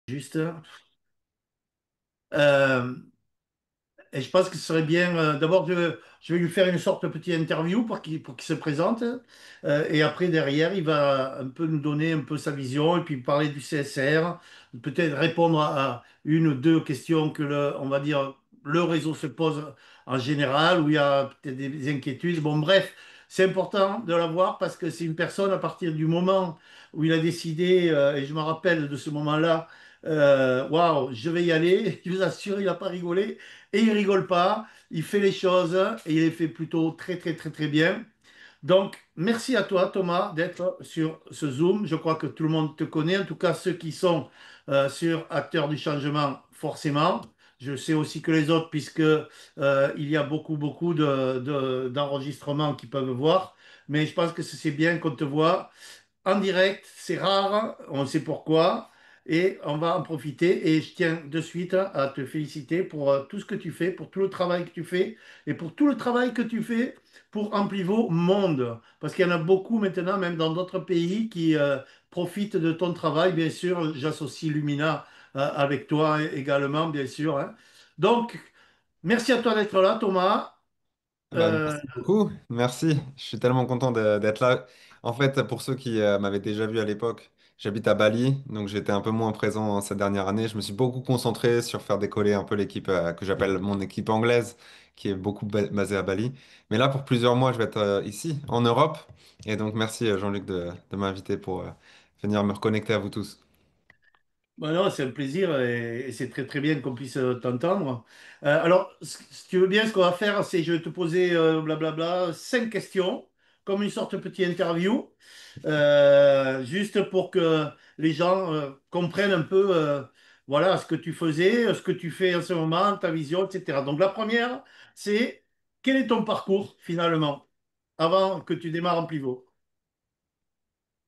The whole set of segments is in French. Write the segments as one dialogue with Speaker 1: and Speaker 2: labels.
Speaker 1: Juste. Euh, et je pense que ce serait bien. D'abord, je vais lui faire une sorte de petite interview pour qu'il se présente. Et après, derrière, il va un peu nous donner un peu sa vision et puis parler du CSR. Peut-être répondre à une ou deux questions on va dire, le réseau se pose en général, où il y a peut-être des inquiétudes. Bon, bref, c'est important de l'avoir parce que c'est une personne, à partir du moment où il a décidé, et je me rappelle de ce moment-là, waouh, je vais y aller. Je vous assure, il n'a pas rigolé. Et il rigole pas, il fait les choses et il les fait plutôt très très très très bien. Donc, merci à toi Thomas d'être sur ce Zoom. Je crois que tout le monde te connaît, en tout cas ceux qui sont sur Acteurs du Changement, forcément. Je sais aussi que les autres, puisque il y a beaucoup d'enregistrements qui peuvent voir. Mais je pense que c'est bien qu'on te voit en direct, c'est rare, on sait pourquoi, et on va en profiter. Et je tiens de suite à te féliciter pour tout ce que tu fais, pour tout le travail que tu fais, et pour tout le travail que tu fais pour Amplivo Monde. Parce qu'il y en a beaucoup maintenant, même dans d'autres pays, qui profitent de ton travail. Bien sûr, j'associe Lumina avec toi également, bien sûr, hein. Donc, merci à toi d'être là, Thomas.
Speaker 2: Bah,
Speaker 1: Euh,
Speaker 2: merci beaucoup, merci. Je suis tellement content d'être là. En fait, pour ceux qui m'avaient déjà vu à l'époque, j'habite à Bali, donc j'étais un peu moins présent cette dernière année. Je me suis beaucoup concentré sur faire décoller un peu l'équipe que j'appelle mon équipe anglaise, qui est beaucoup basée à Bali. Mais là, pour plusieurs mois, je vais être ici, en Europe. Et donc, merci Jean-Luc de m'inviter pour venir me reconnecter à vous tous.
Speaker 1: Bon, non, c'est un plaisir et c'est très très bien qu'on puisse t'entendre. Alors, si tu veux bien, ce qu'on va faire, c'est je vais te poser blablabla 5 questions, comme une sorte de petite interview, juste pour que les gens comprennent un peu voilà, ce que tu faisais, ce que tu fais en ce moment, ta vision, etc. Donc la première, c'est quel est ton parcours finalement, avant que tu démarres en pivot?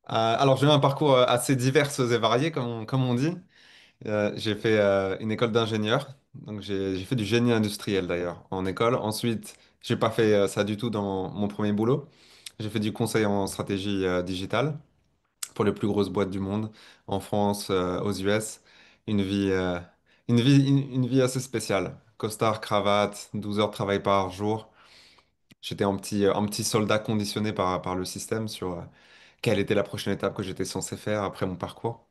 Speaker 2: Alors, j'ai eu un parcours assez divers et varié, comme on dit. J'ai fait une école d'ingénieur, donc j'ai fait du génie industriel d'ailleurs en école. Ensuite, j'ai pas fait ça du tout dans mon premier boulot. J'ai fait du conseil en stratégie digitale pour les plus grosses boîtes du monde, en France, aux US. Une vie, euh, une vie assez spéciale. Costard, cravate, 12 heures de travail par jour. J'étais un petit soldat conditionné par le système sur quelle était la prochaine étape que j'étais censé faire après mon parcours.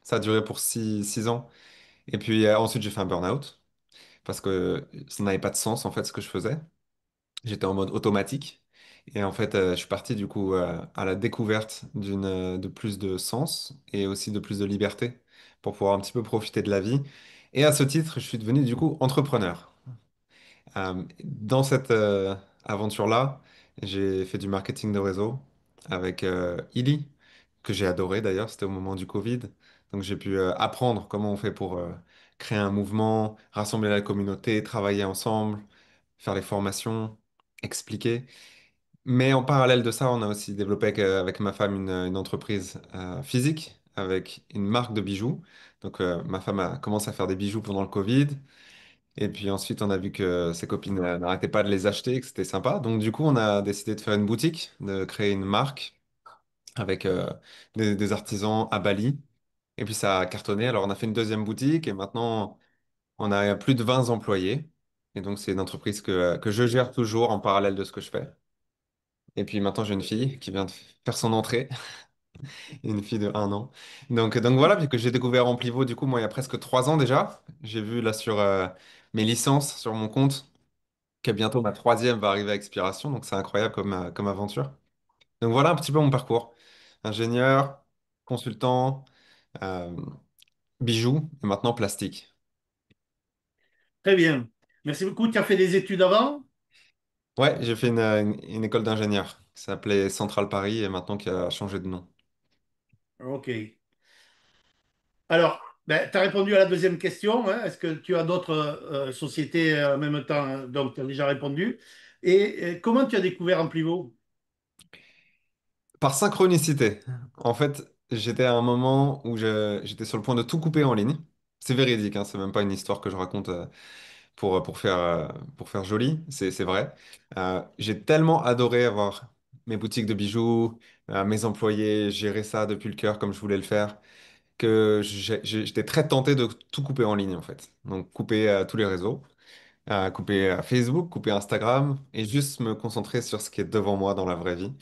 Speaker 2: Ça a duré pour 6 ans. Et puis ensuite, j'ai fait un burn-out parce que ça n'avait pas de sens en fait ce que je faisais. J'étais en mode automatique. Et en fait, je suis parti du coup à la découverte de plus de sens et aussi de plus de liberté pour pouvoir un petit peu profiter de la vie. Et à ce titre, je suis devenu du coup entrepreneur. Dans cette aventure-là, j'ai fait du marketing de réseau avec Illy, que j'ai adoré d'ailleurs, c'était au moment du Covid. Donc j'ai pu apprendre comment on fait pour créer un mouvement, rassembler la communauté, travailler ensemble, faire les formations, expliquer. Mais en parallèle de ça, on a aussi développé avec ma femme une entreprise physique avec une marque de bijoux. Donc ma femme a commencé à faire des bijoux pendant le Covid. Et puis ensuite, on a vu que ses copines n'arrêtaient pas de les acheter et que c'était sympa. Donc du coup, on a décidé de faire une boutique, de créer une marque avec des artisans à Bali. Et puis ça a cartonné. Alors on a fait une deuxième boutique et maintenant on a plus de 20 employés. Et donc c'est une entreprise que je gère toujours en parallèle de ce que je fais. Et puis maintenant j'ai une fille qui vient de faire son entrée, une fille de 1 an. Donc voilà, puis que j'ai découvert Amplivo du coup moi il y a presque 3 ans déjà. J'ai vu là sur mes licences sur mon compte que bientôt ma troisième va arriver à expiration. Donc c'est incroyable comme aventure. Donc voilà un petit peu mon parcours. Ingénieur, consultant, euh, bijoux et maintenant plastique.
Speaker 1: Très bien. Merci beaucoup. Tu as fait des études avant?
Speaker 2: Ouais, j'ai fait une école d'ingénieur qui s'appelait Centrale Paris et maintenant qui a changé de nom.
Speaker 1: Ok. Alors, ben, tu as répondu à la deuxième question, hein. Est-ce que tu as d'autres sociétés en même temps, hein? Donc, tu as déjà répondu. Et comment tu as découvert Amplivo?
Speaker 2: Par synchronicité, en fait, j'étais à un moment où j'étais sur le point de tout couper en ligne. C'est véridique, hein, c'est même pas une histoire que je raconte pour faire joli, c'est vrai. J'ai tellement adoré avoir mes boutiques de bijoux, mes employés, gérer ça depuis le cœur comme je voulais le faire, que j'étais très tenté de tout couper en ligne en fait. Donc couper tous les réseaux, couper Facebook, couper Instagram et juste me concentrer sur ce qui est devant moi dans la vraie vie.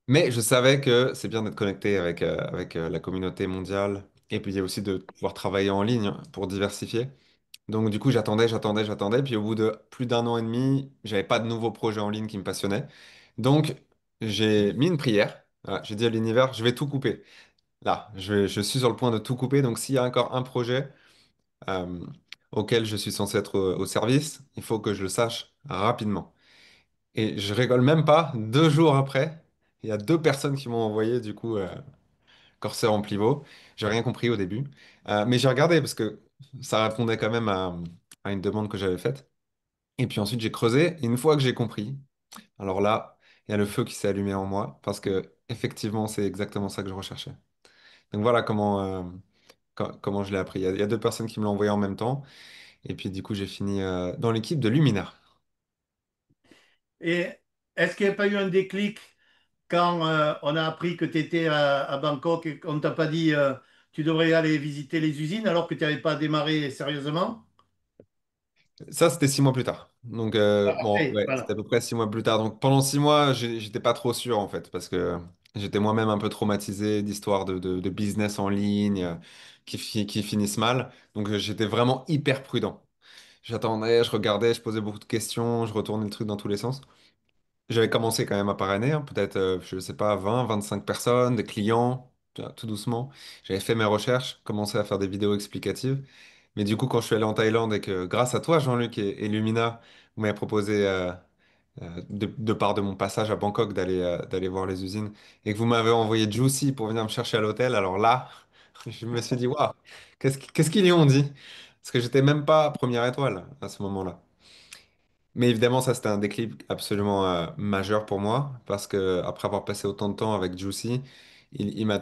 Speaker 2: Mais je savais que c'est bien d'être connecté avec la communauté mondiale et puis il y a aussi de pouvoir travailler en ligne pour diversifier. Donc du coup, j'attendais. Puis au bout de plus d'un an et demi, j'avais pas de nouveaux projets en ligne qui me passionnaient. Donc j'ai mis une prière. Voilà, j'ai dit à l'univers, je vais tout couper. Là, je suis sur le point de tout couper. Donc s'il y a encore un projet euh, auquel je suis censé être au service, il faut que je le sache rapidement. Et je rigole même pas, 2 jours après, il y a 2 personnes qui m'ont envoyé du coup Corsair en pivot. J'ai rien compris au début. Mais j'ai regardé parce que ça répondait quand même à une demande que j'avais faite. Et puis ensuite j'ai creusé. Et une fois que j'ai compris, alors là, il y a le feu qui s'est allumé en moi parce que effectivement c'est exactement ça que je recherchais. Donc voilà comment je l'ai appris. Il y a 2 personnes qui me l'ont envoyé en même temps. Et puis du coup j'ai fini dans l'équipe de Lumina.
Speaker 1: Et est-ce qu'il n'y a pas eu un déclic quand on a appris que tu étais à Bangkok et qu'on ne t'a pas dit tu devrais aller visiter les usines alors que tu n'avais pas démarré sérieusement?
Speaker 2: Ça, c'était 6 mois plus tard. Donc, bon,
Speaker 1: Après,
Speaker 2: ouais, c'était à
Speaker 1: voilà.
Speaker 2: peu près 6 mois plus tard. Donc, pendant 6 mois, j'étais pas trop sûr, en fait, parce que j'étais moi-même un peu traumatisé d'histoires de business en ligne qui finissent mal. Donc, j'étais vraiment hyper prudent. J'attendais, je regardais, je posais beaucoup de questions, je retournais le truc dans tous les sens. J'avais commencé quand même à parrainer, hein, peut-être, je sais pas, 20, 25 personnes, des clients, tu vois, tout doucement. J'avais fait mes recherches, commencé à faire des vidéos explicatives. Mais du coup, quand je suis allé en Thaïlande et que grâce à toi, Jean-Luc et Lumina, vous m'avez proposé, de part de mon passage à Bangkok, d'aller voir les usines, et que vous m'avez envoyé Juicy pour venir me chercher à l'hôtel, alors là, je me suis dit, waouh, qu'est-ce qu'ils lui ont dit? Parce que j'étais même pas première étoile à ce moment-là. Mais évidemment, ça, c'était un déclic absolument majeur pour moi, parce que après avoir passé autant de temps avec Juicy, il m'a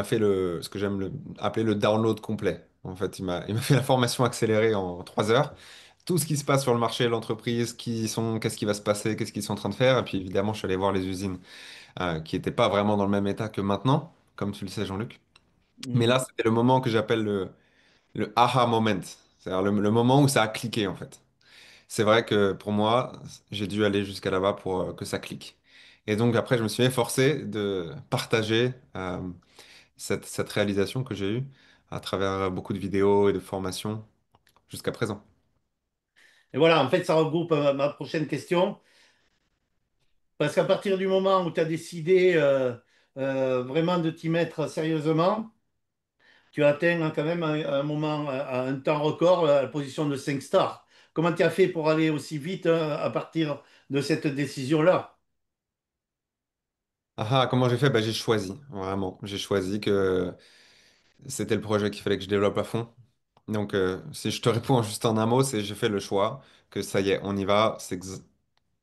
Speaker 2: fait ce que appeler le download complet. En fait, il m'a fait la formation accélérée en 3 heures. Tout ce qui se passe sur le marché, l'entreprise, qu'est-ce qui va se passer, qu'est-ce qu'ils sont en train de faire. Et puis évidemment, je suis allé voir les usines qui n'étaient pas vraiment dans le même état que maintenant, comme tu le sais, Jean-Luc. Mais
Speaker 1: Mhm.
Speaker 2: là, c'était le moment que j'appelle le aha moment. C'est-à-dire le moment où ça a cliqué, en fait. C'est vrai que pour moi, j'ai dû aller jusqu'à là-bas pour que ça clique. Et donc après, je me suis efforcé de partager cette réalisation que j'ai eue à travers beaucoup de vidéos et de formations jusqu'à présent.
Speaker 1: Et voilà, en fait, ça regroupe ma prochaine question. Parce qu'à partir du moment où tu as décidé vraiment de t'y mettre sérieusement, tu as atteint quand même un moment, un temps record, la position de 5 stars. Comment tu as fait pour aller aussi vite à partir de cette décision-là?
Speaker 2: Ah, ah, comment j'ai fait? Bah, j'ai choisi, vraiment. J'ai choisi que c'était le projet qu'il fallait que je développe à fond. Donc, si je te réponds juste en un mot, c'est j'ai fait le choix, que ça y est, on y va.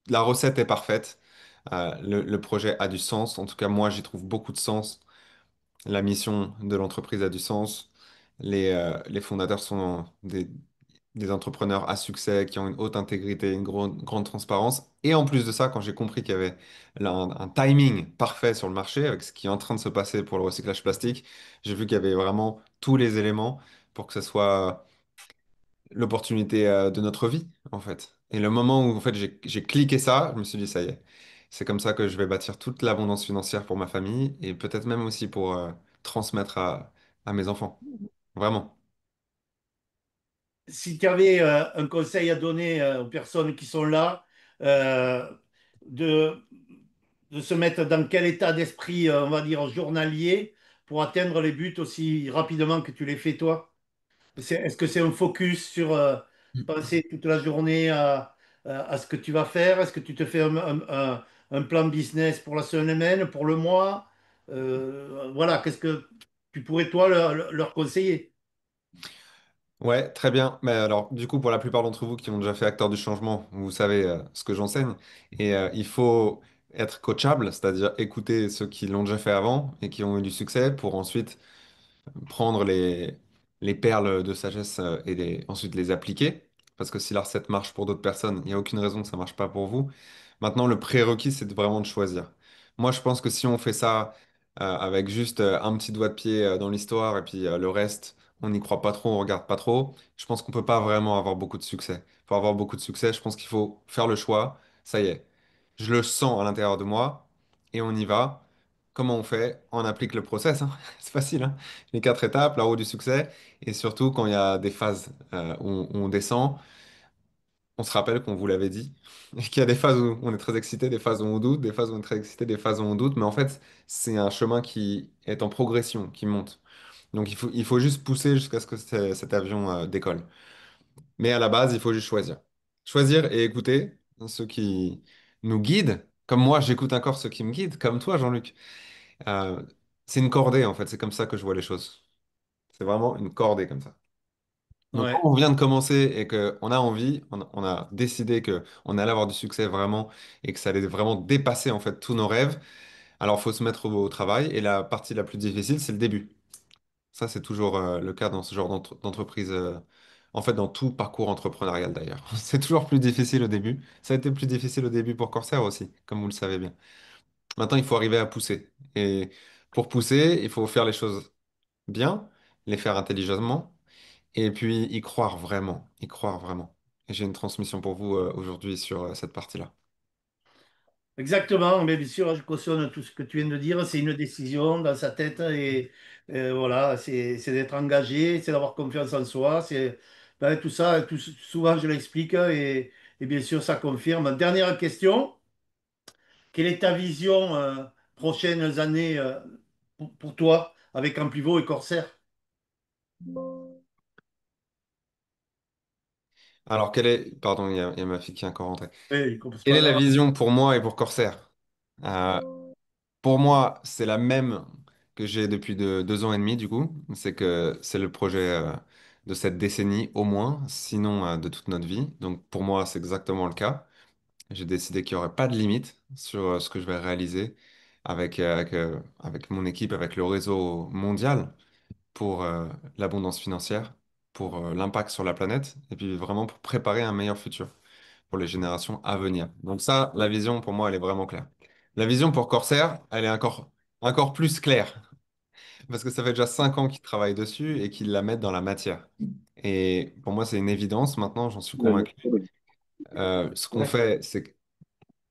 Speaker 2: La recette est parfaite. Le projet a du sens. En tout cas, moi, j'y trouve beaucoup de sens. La mission de l'entreprise a du sens. Les fondateurs sont des entrepreneurs à succès qui ont une haute intégrité, une grande transparence. Et en plus de ça, quand j'ai compris qu'il y avait là un timing parfait sur le marché avec ce qui est en train de se passer pour le recyclage plastique, j'ai vu qu'il y avait vraiment tous les éléments pour que ce soit l'opportunité de notre vie, en fait. Et le moment où en fait, j'ai cliqué ça, je me suis dit, ça y est, c'est comme ça que je vais bâtir toute l'abondance financière pour ma famille et peut-être même aussi pour transmettre à mes enfants. Vraiment.
Speaker 1: Si tu avais un conseil à donner aux personnes qui sont là, euh, de, de se mettre dans quel état d'esprit, on va dire, journalier pour atteindre les buts aussi rapidement que tu les fais toi? Est-ce que c'est un focus sur penser toute la journée à ce que tu vas faire? Est-ce que tu te fais un plan business pour la semaine, pour le mois? Voilà, qu'est-ce que tu pourrais toi leur conseiller?
Speaker 2: Ouais, très bien. Mais alors, du coup, pour la plupart d'entre vous qui ont déjà fait acteur du changement, vous savez ce que j'enseigne. Et il faut être coachable, c'est-à-dire écouter ceux qui l'ont déjà fait avant et qui ont eu du succès pour ensuite prendre les perles de sagesse ensuite les appliquer. Parce que si la recette marche pour d'autres personnes, il n'y a aucune raison que ça ne marche pas pour vous. Maintenant, le prérequis, c'est vraiment de choisir. Moi, je pense que si on fait ça avec juste un petit doigt de pied dans l'histoire et puis le reste, on n'y croit pas trop, on regarde pas trop, je pense qu'on peut pas vraiment avoir beaucoup de succès. Pour avoir beaucoup de succès, je pense qu'il faut faire le choix. Ça y est, je le sens à l'intérieur de moi et on y va. Comment on fait? On applique le process, hein. C'est facile, hein. Les quatre étapes, la roue du succès. Et surtout, quand il y a des phases où on descend, on se rappelle qu'on vous l'avait dit, et qu'il y a des phases où on est très excité, des phases où on doute, des phases où on est très excité, des phases où on doute. Mais en fait, c'est un chemin qui est en progression, qui monte. Donc il faut juste pousser jusqu'à ce que cet avion décolle. Mais à la base, il faut juste choisir. Choisir et écouter ceux qui nous guident. Comme moi, j'écoute encore ceux qui me guident, comme toi, Jean-Luc. Euh, c'est une cordée, en fait. C'est comme ça que je vois les choses. C'est vraiment une cordée comme ça. Donc, quand
Speaker 1: Ouais.
Speaker 2: on vient de commencer et qu'on a envie, on a décidé qu'on allait avoir du succès vraiment et que ça allait vraiment dépasser en fait tous nos rêves, alors il faut se mettre au travail. Et la partie la plus difficile, c'est le début. Ça, c'est toujours le cas dans ce genre d'entreprise. En fait, dans tout parcours entrepreneurial d'ailleurs. C'est toujours plus difficile au début. Ça a été plus difficile au début pour Corsair aussi, comme vous le savez bien. Maintenant, il faut arriver à pousser. Et pour pousser, il faut faire les choses bien, les faire intelligemment, et puis y croire vraiment. Y croire vraiment. Et j'ai une transmission pour vous aujourd'hui sur cette partie-là.
Speaker 1: Exactement, mais bien sûr, je cautionne tout ce que tu viens de dire. C'est une décision dans sa tête et voilà, c'est d'être engagé, c'est d'avoir confiance en soi. C'est ben, tout ça, souvent je l'explique et bien sûr ça confirme. Dernière question, quelle est ta vision prochaines années pour toi avec Amplivo et Corsair?
Speaker 2: Alors, quelle est... Pardon, il y a ma fille qui est encore rentrée.
Speaker 1: Oui, c'est
Speaker 2: Quelle
Speaker 1: pas
Speaker 2: est la
Speaker 1: grave.
Speaker 2: vision pour moi et pour Corsair? Euh, pour moi, c'est la même que j'ai depuis 2 ans et demi, du coup. C'est que c'est le projet de cette décennie au moins, sinon de toute notre vie. Donc, pour moi, c'est exactement le cas. J'ai décidé qu'il n'y aurait pas de limite sur ce que je vais réaliser avec mon équipe, avec le réseau mondial pour l'abondance financière, pour l'impact sur la planète, et puis vraiment pour préparer un meilleur futur pour les générations à venir. Donc ça, la vision pour moi, elle est vraiment claire. La vision pour Corsair, elle est encore plus claire, parce que ça fait déjà 5 ans qu'ils travaillent dessus et qu'ils la mettent dans la matière. Et pour moi, c'est une évidence, maintenant, j'en suis convaincu. Ce qu'on fait, c'est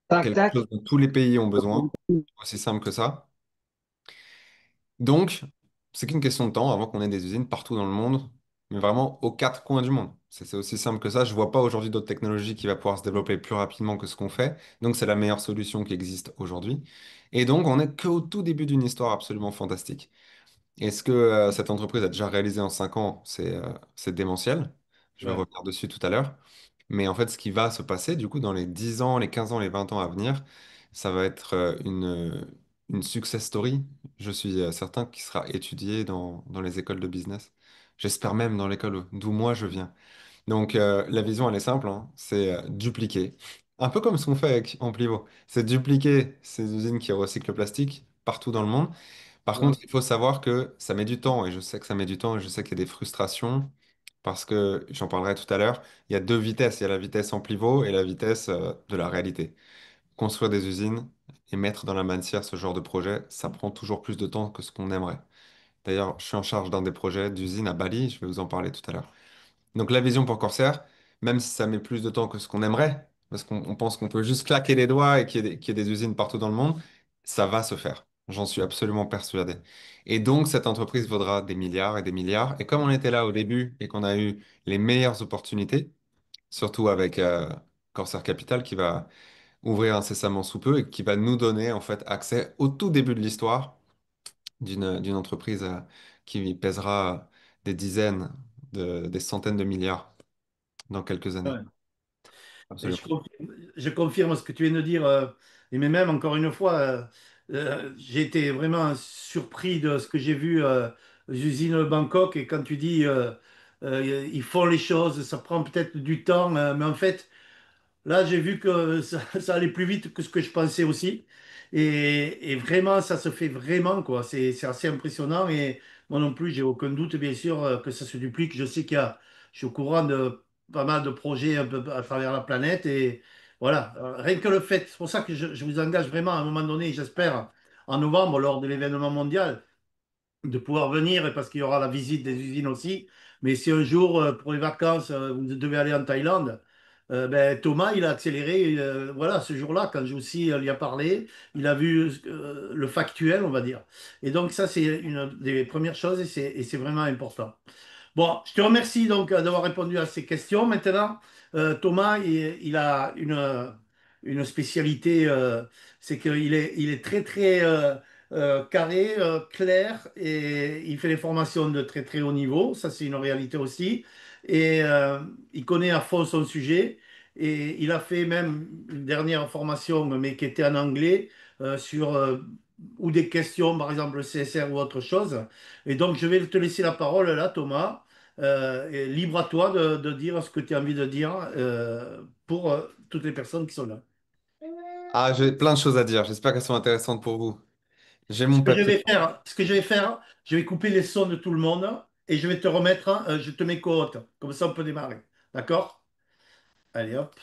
Speaker 3: Tac,
Speaker 2: quelque
Speaker 3: tac.
Speaker 2: chose dont tous les pays ont besoin, aussi simple que ça. Donc, c'est qu'une question de temps avant qu'on ait des usines partout dans le monde, mais vraiment aux quatre coins du monde. C'est aussi simple que ça. Je vois pas aujourd'hui d'autres technologies qui va pouvoir se développer plus rapidement que ce qu'on fait. Donc, c'est la meilleure solution qui existe aujourd'hui. Et donc, on n'est qu'au tout début d'une histoire absolument fantastique. Est-ce que cette entreprise a déjà réalisé en 5 ans? C'est démentiel. Je vais
Speaker 1: Ouais.
Speaker 2: revenir dessus tout à l'heure. Mais en fait, ce qui va se passer, du coup, dans les 10 ans, les 15 ans, les 20 ans à venir, ça va être une success story. Je suis certain qui sera étudiée dans les écoles de business. J'espère même dans l'école d'où moi je viens. Donc, la vision, elle est simple, hein. C'est dupliquer. Un peu comme ce qu'on fait avec Amplivo. C'est dupliquer ces usines qui recyclent le plastique partout dans le monde. Par
Speaker 1: Ouais.
Speaker 2: contre, il faut savoir que ça met du temps, et je sais que ça met du temps, et je sais qu'il y a des frustrations, parce que, j'en parlerai tout à l'heure, il y a deux vitesses. Il y a la vitesse en pivot et la vitesse de la réalité. Construire des usines et mettre dans la matière ce genre de projet, ça prend toujours plus de temps que ce qu'on aimerait. D'ailleurs, je suis en charge d'un des projets d'usine à Bali, je vais vous en parler tout à l'heure. Donc la vision pour Corsair, même si ça met plus de temps que ce qu'on aimerait, parce qu'on pense qu'on peut juste claquer les doigts et qu'il y ait des usines partout dans le monde, ça va se faire. J'en suis absolument persuadé. Et donc cette entreprise vaudra des milliards et des milliards. Et comme on était là au début et qu'on a eu les meilleures opportunités, surtout avec Corsair Capital qui va ouvrir incessamment sous peu et qui va nous donner en fait accès au tout début de l'histoire d'une entreprise qui pèsera des dizaines, des centaines de milliards dans quelques années.
Speaker 1: Ouais. Et
Speaker 2: Absolument.
Speaker 1: je confirme ce que tu viens de dire. Et mais même, encore une fois, j'ai été vraiment surpris de ce que j'ai vu aux usines de Bangkok. Et quand tu dis ils font les choses, ça prend peut-être du temps, mais en fait, là, j'ai vu que ça allait plus vite que ce que je pensais aussi. Et vraiment, ça se fait vraiment, quoi. C'est assez impressionnant. Et moi non plus, j'ai aucun doute, bien sûr, que ça se duplique. Je sais je suis au courant de pas mal de projets un peu à travers la planète. Et voilà, rien que le fait, c'est pour ça que je vous engage vraiment à un moment donné, j'espère, en novembre lors de l'événement mondial de pouvoir venir, et parce qu'il y aura la visite des usines aussi. Mais si un jour, pour les vacances, vous devez aller en Thaïlande, ben, Thomas, il a accéléré, voilà, ce jour-là, quand Joussi lui a parlé, il a vu le factuel, on va dire. Et donc, ça, c'est une des premières choses et c'est vraiment important. Bon, je te remercie donc d'avoir répondu à ces questions. Maintenant, Thomas, il a une spécialité, c'est il est très très carré, clair, et il fait des formations de très très haut niveau. Ça, c'est une réalité aussi. Et il connaît à fond son sujet. Et il a fait même une dernière formation, mais qui était en anglais, sur ou des questions, par exemple le CSR ou autre chose. Et donc, je vais te laisser la parole là, Thomas. Et libre à toi de dire ce que tu as envie de dire pour toutes les personnes qui sont là.
Speaker 2: Ah, j'ai plein de choses à dire. J'espère qu'elles sont intéressantes pour vous. J'ai mon papier.
Speaker 1: Ce que je vais faire, je vais couper les sons de tout le monde et je vais te remettre, je te mets côte. Comme ça, on peut démarrer. D'accord? Allez, hop.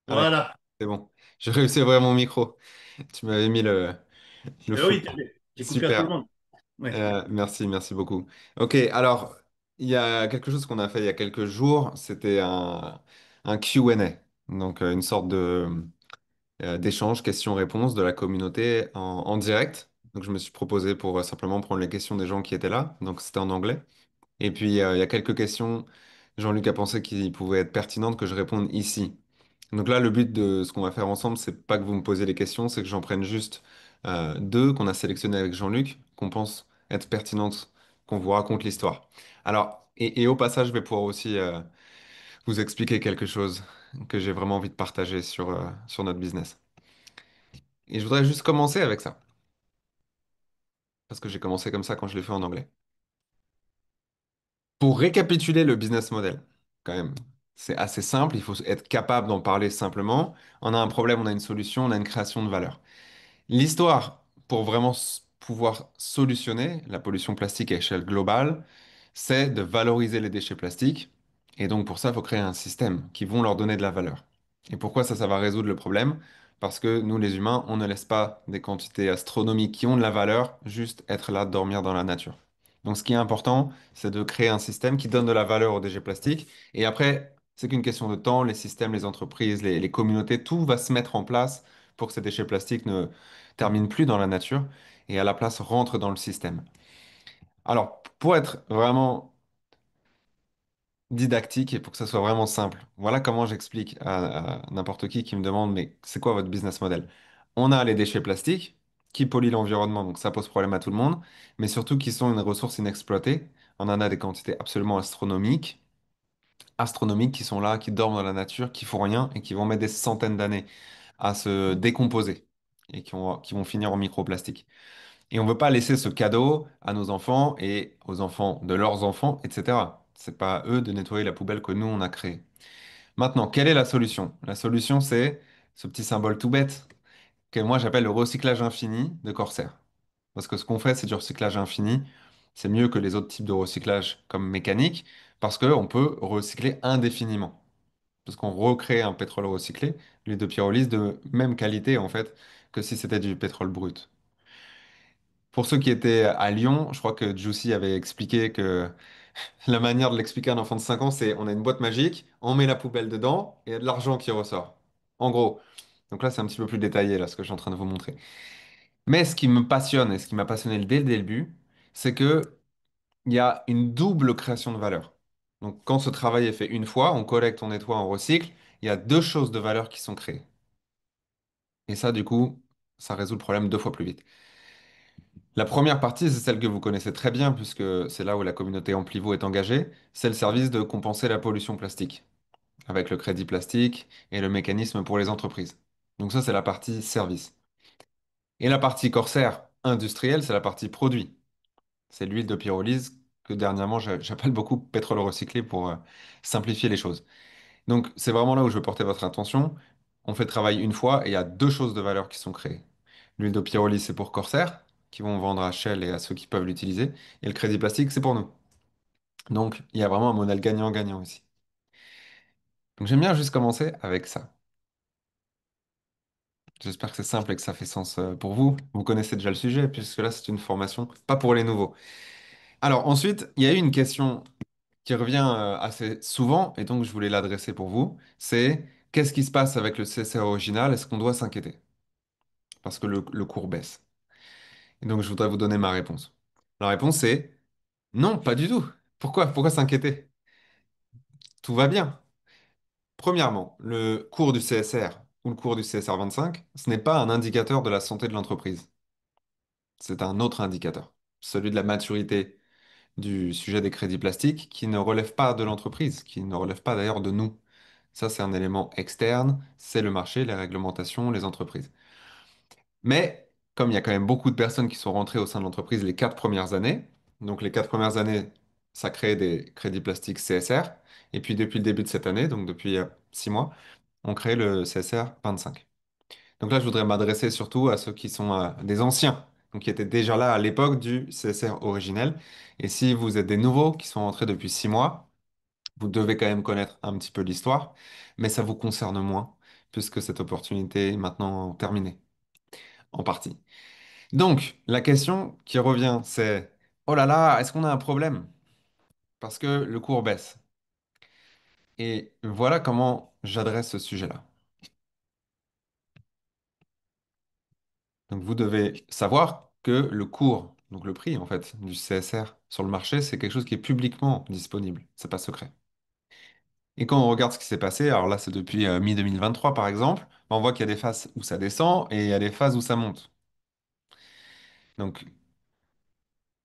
Speaker 2: Ah, d'accord.
Speaker 1: Voilà.
Speaker 2: C'est bon. J'ai réussi à ouvrir mon micro. Tu m'avais mis le
Speaker 1: Eh
Speaker 2: fou.
Speaker 1: oui, j'ai coupé à tout le
Speaker 2: Super.
Speaker 1: monde. Ouais.
Speaker 2: Merci, merci beaucoup. Ok, alors, il y a quelque chose qu'on a fait il y a quelques jours. C'était un Q&A. Donc, une sorte d'échange, questions-réponses de la communauté en direct. Donc, je me suis proposé pour simplement prendre les questions des gens qui étaient là. Donc, c'était en anglais. Et puis, il y a quelques questions, Jean-Luc a pensé qu'il pouvaient être pertinentes que je réponde ici. Donc là, le but de ce qu'on va faire ensemble, c'est pas que vous me posiez les questions, c'est que j'en prenne juste deux qu'on a sélectionnées avec Jean-Luc, qu'on pense être pertinentes, qu'on vous raconte l'histoire. Alors, et au passage, je vais pouvoir aussi vous expliquer quelque chose que j'ai vraiment envie de partager sur notre business. Et je voudrais juste commencer avec ça, parce que j'ai commencé comme ça quand je l'ai fait en anglais. Pour récapituler le business model, quand même, c'est assez simple, il faut être capable d'en parler simplement. On a un problème, on a une solution, on a une création de valeur. L'histoire, pour vraiment pouvoir solutionner la pollution plastique à échelle globale, c'est de valoriser les déchets plastiques. Et donc pour ça, il faut créer un système qui vont leur donner de la valeur. Et pourquoi ça va résoudre le problème? Parce que nous, les humains, on ne laisse pas des quantités astronomiques qui ont de la valeur juste être là, dormir dans la nature. Donc ce qui est important, c'est de créer un système qui donne de la valeur aux déchets plastiques. Et après, c'est qu'une question de temps, les systèmes, les entreprises, les communautés, tout va se mettre en place pour que ces déchets plastiques ne terminent plus dans la nature et à la place rentrent dans le système. Alors, pour être vraiment didactique et pour que ça soit vraiment simple, voilà comment j'explique à n'importe qui me demande, mais c'est quoi votre business model? On a les déchets plastiques qui polluent l'environnement, donc ça pose problème à tout le monde, mais surtout qui sont une ressource inexploitée. On en a des quantités absolument astronomiques qui sont là, qui dorment dans la nature, qui font rien et qui vont mettre des centaines d'années à se décomposer et qui vont finir en microplastique. Et on ne veut pas laisser ce cadeau à nos enfants et aux enfants de leurs enfants, etc. C'est pas à eux de nettoyer la poubelle que nous, on a créée. Maintenant, quelle est la solution? La solution, c'est ce petit symbole tout bête que moi j'appelle le recyclage infini de Corsair. Parce que ce qu'on fait, c'est du recyclage infini. C'est mieux que les autres types de recyclage comme mécanique, parce qu'on peut recycler indéfiniment. Parce qu'on recrée un pétrole recyclé, l'huile de pyrolyse, de même qualité en fait que si c'était du pétrole brut. Pour ceux qui étaient à Lyon, je crois que Juicy avait expliqué que la manière de l'expliquer à un enfant de 5 ans, c'est on a une boîte magique, on met la poubelle dedans et il y a de l'argent qui ressort. En gros. Donc là, c'est un petit peu plus détaillé, là, ce que je suis en train de vous montrer. Mais ce qui me passionne et ce qui m'a passionné dès le début, c'est que il y a une double création de valeur. Donc quand ce travail est fait une fois, on collecte, on nettoie, on recycle, il y a deux choses de valeur qui sont créées. Et ça, du coup, ça résout le problème deux fois plus vite. La première partie, c'est celle que vous connaissez très bien, puisque c'est là où la communauté Amplivo est engagée, c'est le service de compenser la pollution plastique, avec le crédit plastique et le mécanisme pour les entreprises. Donc ça, c'est la partie service. Et la partie Corsair industrielle, c'est la partie produit. C'est l'huile de pyrolyse que dernièrement, j'appelle beaucoup pétrole recyclé pour simplifier les choses. Donc c'est vraiment là où je veux porter votre attention. On fait le travail une fois et il y a deux choses de valeur qui sont créées. L'huile de pyrolyse, c'est pour Corsair, qui vont vendre à Shell et à ceux qui peuvent l'utiliser. Et le crédit plastique, c'est pour nous. Donc, il y a vraiment un modèle gagnant-gagnant ici. Donc, j'aime bien juste commencer avec ça. J'espère que c'est simple et que ça fait sens pour vous. Vous connaissez déjà le sujet, puisque là, c'est une formation pas pour les nouveaux. Alors, ensuite, il y a eu une question qui revient assez souvent, et donc je voulais l'adresser pour vous. C'est qu'est-ce qui se passe avec le CSR original? Est-ce qu'on doit s'inquiéter? Parce que le cours baisse. Et donc, je voudrais vous donner ma réponse. La réponse est non, pas du tout. Pourquoi? Pourquoi s'inquiéter? Tout va bien. Premièrement, le cours du CSR ou le cours du CSR 25, ce n'est pas un indicateur de la santé de l'entreprise. C'est un autre indicateur, celui de la maturité du sujet des crédits plastiques qui ne relève pas de l'entreprise, qui ne relève pas d'ailleurs de nous. Ça, c'est un élément externe, c'est le marché, les réglementations, les entreprises. Mais comme il y a quand même beaucoup de personnes qui sont rentrées au sein de l'entreprise les 4 premières années, donc les 4 premières années, ça crée des crédits plastiques CSR. Et puis depuis le début de cette année, donc depuis 6 mois, on crée le CSR 25. Donc là, je voudrais m'adresser surtout à ceux qui sont des anciens, donc qui étaient déjà là à l'époque du CSR originel. Et si vous êtes des nouveaux qui sont entrés depuis 6 mois, vous devez quand même connaître un petit peu l'histoire, mais ça vous concerne moins, puisque cette opportunité est maintenant terminée, en partie. Donc, la question qui revient, c'est, oh là là, est-ce qu'on a un problème? Parce que le cours baisse. Et voilà comment j'adresse ce sujet-là. Donc, vous devez savoir que le cours, donc le prix en fait du CSR sur le marché, c'est quelque chose qui est publiquement disponible. C'est pas secret. Et quand on regarde ce qui s'est passé, alors là, c'est depuis mi-2023 par exemple, on voit qu'il y a des phases où ça descend et il y a des phases où ça monte. Donc,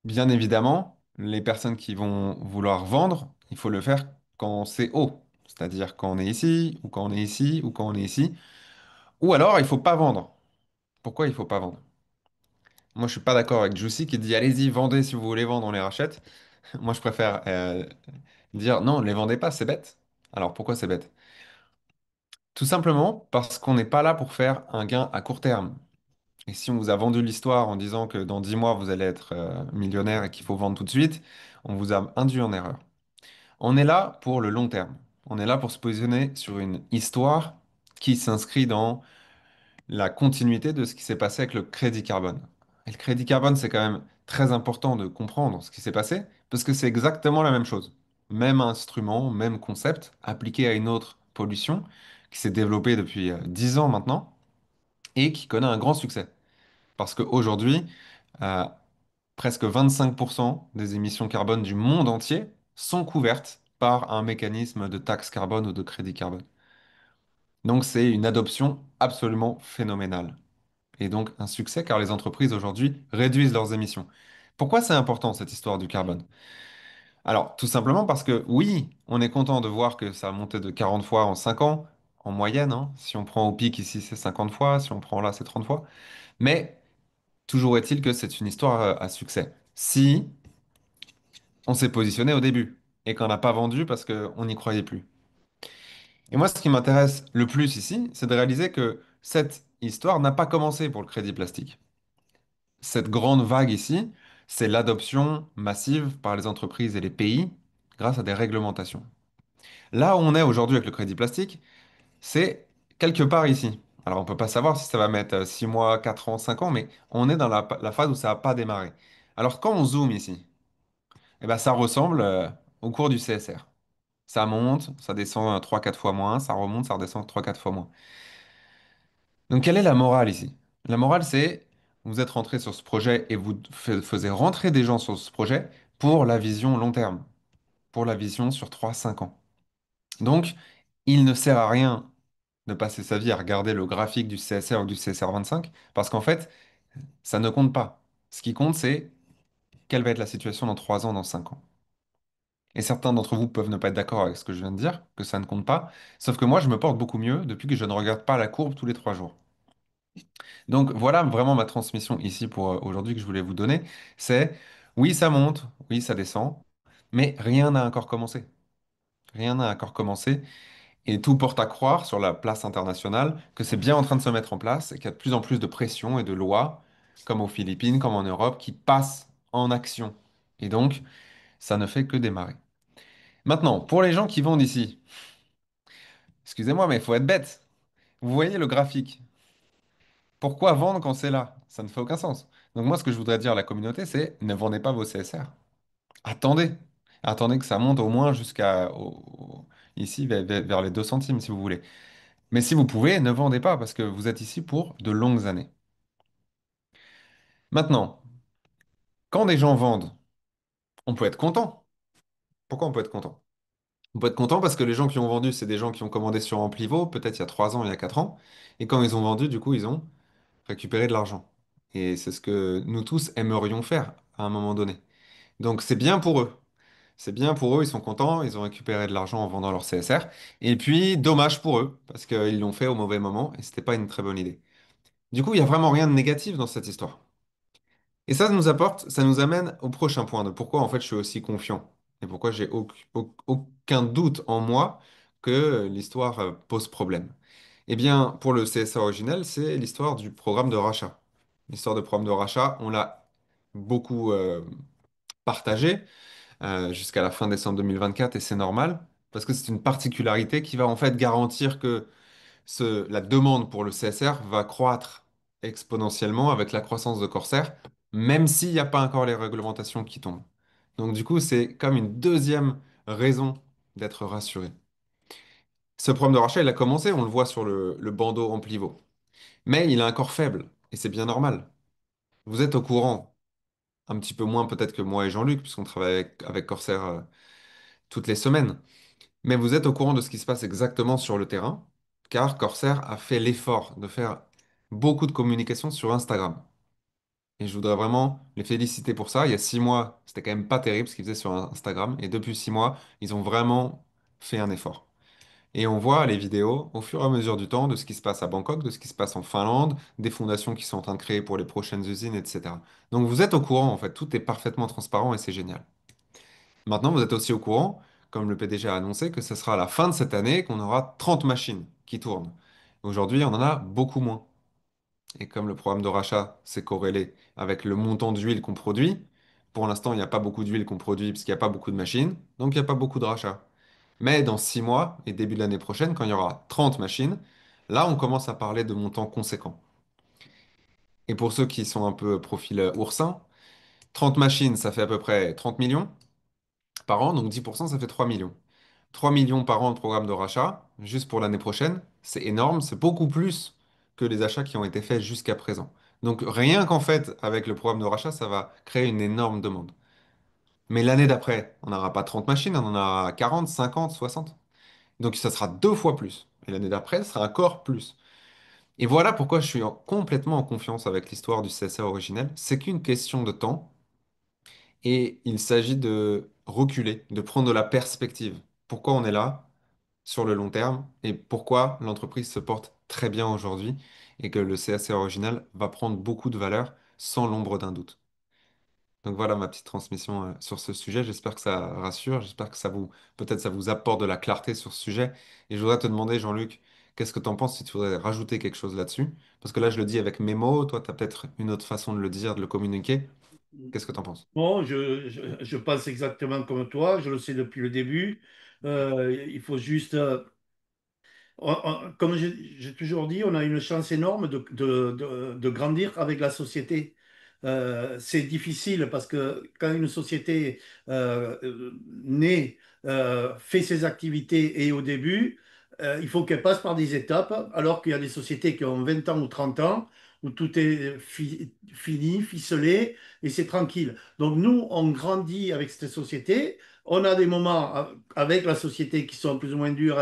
Speaker 2: bien évidemment, les personnes qui vont vouloir vendre, il faut le faire quand c'est haut, c'est-à-dire quand on est ici, ou quand on est ici, ou quand on est ici. Ou alors, il faut pas vendre. Pourquoi il faut pas vendre? Moi, je suis pas d'accord avec Juicy qui dit allez-y, vendez si vous voulez vendre, on les rachète. Moi, je préfère dire non, ne les vendez pas, c'est bête. Alors, pourquoi c'est bête? Tout simplement parce qu'on n'est pas là pour faire un gain à court terme. Et si on vous a vendu l'histoire en disant que dans 10 mois, vous allez être millionnaire et qu'il faut vendre tout de suite, on vous a induit en erreur. On est là pour le long terme. On est là pour se positionner sur une histoire qui s'inscrit dans la continuité de ce qui s'est passé avec le crédit carbone. Et le crédit carbone, c'est quand même très important de comprendre ce qui s'est passé, parce que c'est exactement la même chose. Même instrument, même concept, appliqué à une autre pollution qui s'est développée depuis 10 ans maintenant et qui connaît un grand succès. Parce qu'aujourd'hui, euh, presque 25% des émissions carbone du monde entier sont couvertes par un mécanisme de taxe carbone ou de crédit carbone. Donc c'est une adoption absolument phénoménale. Et donc un succès car les entreprises aujourd'hui réduisent leurs émissions. Pourquoi c'est important cette histoire du carbone? Alors tout simplement parce que oui, on est content de voir que ça a monté de 40 fois en 5 ans, en moyenne, hein. Si on prend au pic ici c'est 50 fois, si on prend là c'est 30 fois. Mais toujours est-il que c'est une histoire à succès. Si on s'est positionné au début et qu'on n'a pas vendu parce qu'on n'y croyait plus. Et moi, ce qui m'intéresse le plus ici, c'est de réaliser que cette histoire n'a pas commencé pour le crédit plastique. Cette grande vague ici, c'est l'adoption massive par les entreprises et les pays grâce à des réglementations. Là où on est aujourd'hui avec le crédit plastique, c'est quelque part ici. Alors on ne peut pas savoir si ça va mettre 6 mois, 4 ans, 5 ans, mais on est dans la phase où ça n'a pas démarré. Alors quand on zoome ici, eh ben, ça ressemble au cours du CSR. Ça monte, ça descend 3-4 fois moins, ça remonte, ça redescend 3-4 fois moins. Donc, quelle est la morale ici? La morale, c'est vous êtes rentré sur ce projet et vous faisiez rentrer des gens sur ce projet pour la vision long terme, pour la vision sur 3-5 ans. Donc, il ne sert à rien de passer sa vie à regarder le graphique du CSR ou du CSR 25, parce qu'en fait, ça ne compte pas. Ce qui compte, c'est quelle va être la situation dans 3 ans, dans 5 ans. Et certains d'entre vous peuvent ne pas être d'accord avec ce que je viens de dire, que ça ne compte pas. Sauf que moi, je me porte beaucoup mieux depuis que je ne regarde pas la courbe tous les 3 jours. Donc voilà vraiment ma transmission ici pour aujourd'hui que je voulais vous donner. C'est oui, ça monte, oui, ça descend, mais rien n'a encore commencé. Rien n'a encore commencé. Et tout porte à croire sur la place internationale que c'est bien en train de se mettre en place et qu'il y a de plus en plus de pression et de lois, comme aux Philippines, comme en Europe, qui passent en action. Et donc, ça ne fait que démarrer. Maintenant, pour les gens qui vendent ici, excusez-moi, mais il faut être bête. Vous voyez le graphique. Pourquoi vendre quand c'est là? Ça ne fait aucun sens. Donc moi, ce que je voudrais dire à la communauté, c'est ne vendez pas vos CSR. Attendez. Attendez que ça monte au moins ici, vers les 2 centimes, si vous voulez. Mais si vous pouvez, ne vendez pas parce que vous êtes ici pour de longues années. Maintenant, quand des gens vendent, on peut être content. Pourquoi on peut être content? On peut être content parce que les gens qui ont vendu, c'est des gens qui ont commandé sur Amplivo, peut-être il y a 3 ans, il y a 4 ans. Et quand ils ont vendu, du coup, ils ont récupéré de l'argent. Et c'est ce que nous tous aimerions faire à un moment donné. Donc c'est bien pour eux. C'est bien pour eux, ils sont contents, ils ont récupéré de l'argent en vendant leur CSR. Et puis, dommage pour eux, parce qu'ils l'ont fait au mauvais moment et c'était pas une très bonne idée. Du coup, il n'y a vraiment rien de négatif dans cette histoire. Et ça nous amène au prochain point de pourquoi en fait je suis aussi confiant et pourquoi j'ai aucun doute en moi que l'histoire pose problème. Eh bien, pour le CSA originel, c'est l'histoire du programme de rachat. L'histoire de programme de rachat, on l'a beaucoup partagé jusqu'à la fin décembre 2024 et c'est normal parce que c'est une particularité qui va en fait garantir que la demande pour le CSR va croître exponentiellement avec la croissance de Corsair, même s'il n'y a pas encore les réglementations qui tombent. Donc du coup, c'est comme une deuxième raison d'être rassuré. Ce programme de rachat, il a commencé, on le voit sur le bandeau en pivot, mais il est encore faible, et c'est bien normal. Vous êtes au courant, un petit peu moins peut-être que moi et Jean-Luc, puisqu'on travaille avec Corsair toutes les semaines. Mais vous êtes au courant de ce qui se passe exactement sur le terrain, car Corsair a fait l'effort de faire beaucoup de communication sur Instagram. Et je voudrais vraiment les féliciter pour ça. Il y a 6 mois, c'était quand même pas terrible ce qu'ils faisaient sur Instagram. Et depuis 6 mois, ils ont vraiment fait un effort. Et on voit les vidéos au fur et à mesure du temps de ce qui se passe à Bangkok, de ce qui se passe en Finlande, des fondations qui sont en train de créer pour les prochaines usines, etc. Donc vous êtes au courant, en fait, tout est parfaitement transparent et c'est génial. Maintenant, vous êtes aussi au courant, comme le PDG a annoncé, que ce sera à la fin de cette année qu'on aura 30 machines qui tournent. Aujourd'hui, on en a beaucoup moins. Et comme le programme de rachat s'est corrélé avec le montant d'huile qu'on produit, pour l'instant, il n'y a pas beaucoup d'huile qu'on produit parce qu'il n'y a pas beaucoup de machines, donc il n'y a pas beaucoup de rachats. Mais dans 6 mois et début de l'année prochaine, quand il y aura 30 machines, là, on commence à parler de montants conséquents. Et pour ceux qui sont un peu profil oursin, 30 machines, ça fait à peu près 30 millions par an, donc 10%, ça fait 3 millions. 3 millions par an de programme de rachat, juste pour l'année prochaine, c'est énorme, c'est beaucoup plus que les achats qui ont été faits jusqu'à présent. Donc rien qu'en fait, avec le programme de rachat, ça va créer une énorme demande. Mais l'année d'après, on n'aura pas 30 machines, on en aura 40, 50, 60. Donc ça sera 2 fois plus. Et l'année d'après, ce sera encore plus. Et voilà pourquoi je suis complètement en confiance avec l'histoire du CSA originel. C'est qu'une question de temps et il s'agit de reculer, de prendre de la perspective. Pourquoi on est là sur le long terme et pourquoi l'entreprise se porte très bien aujourd'hui et que le CAC original va prendre beaucoup de valeur sans l'ombre d'un doute. Donc voilà ma petite transmission sur ce sujet. J'espère que ça rassure, j'espère que peut-être ça vous apporte de la clarté sur ce sujet. Et je voudrais te demander, Jean-Luc, qu'est-ce que tu en penses si tu voudrais rajouter quelque chose là-dessus? Parce que là, je le dis avec mes mots, toi, tu as peut-être une autre façon de le dire, de le communiquer. Qu'est-ce que tu en penses?
Speaker 1: Bon, je pense exactement comme toi, je le sais depuis le début. Il faut juste comme j'ai toujours dit, on a une chance énorme de grandir avec la société. C'est difficile parce que quand une société naît, fait ses activités et au début, il faut qu'elle passe par des étapes, alors qu'il y a des sociétés qui ont 20 ans ou 30 ans où tout est fini, ficelé et c'est tranquille. Donc nous, on grandit avec cette société. On a des moments avec la société qui sont plus ou moins durs.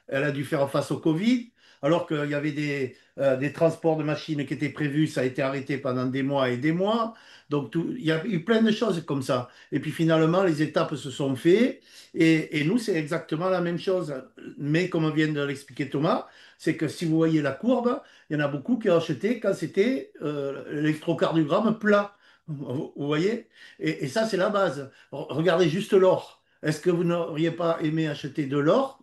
Speaker 1: Elle a dû faire face au Covid, alors qu'il y avait des transports de machines qui étaient prévus, ça a été arrêté pendant des mois et des mois. Donc, il y a eu plein de choses comme ça. Et puis finalement, les étapes se sont faites. Et nous, c'est exactement la même chose. Mais comme vient de l'expliquer Thomas, c'est que si vous voyez la courbe, il y en a beaucoup qui ont acheté quand c'était l'électrocardiogramme plat. Vous voyez? Et ça, c'est la base. Regardez juste l'or. Est-ce que vous n'auriez pas aimé acheter de l'or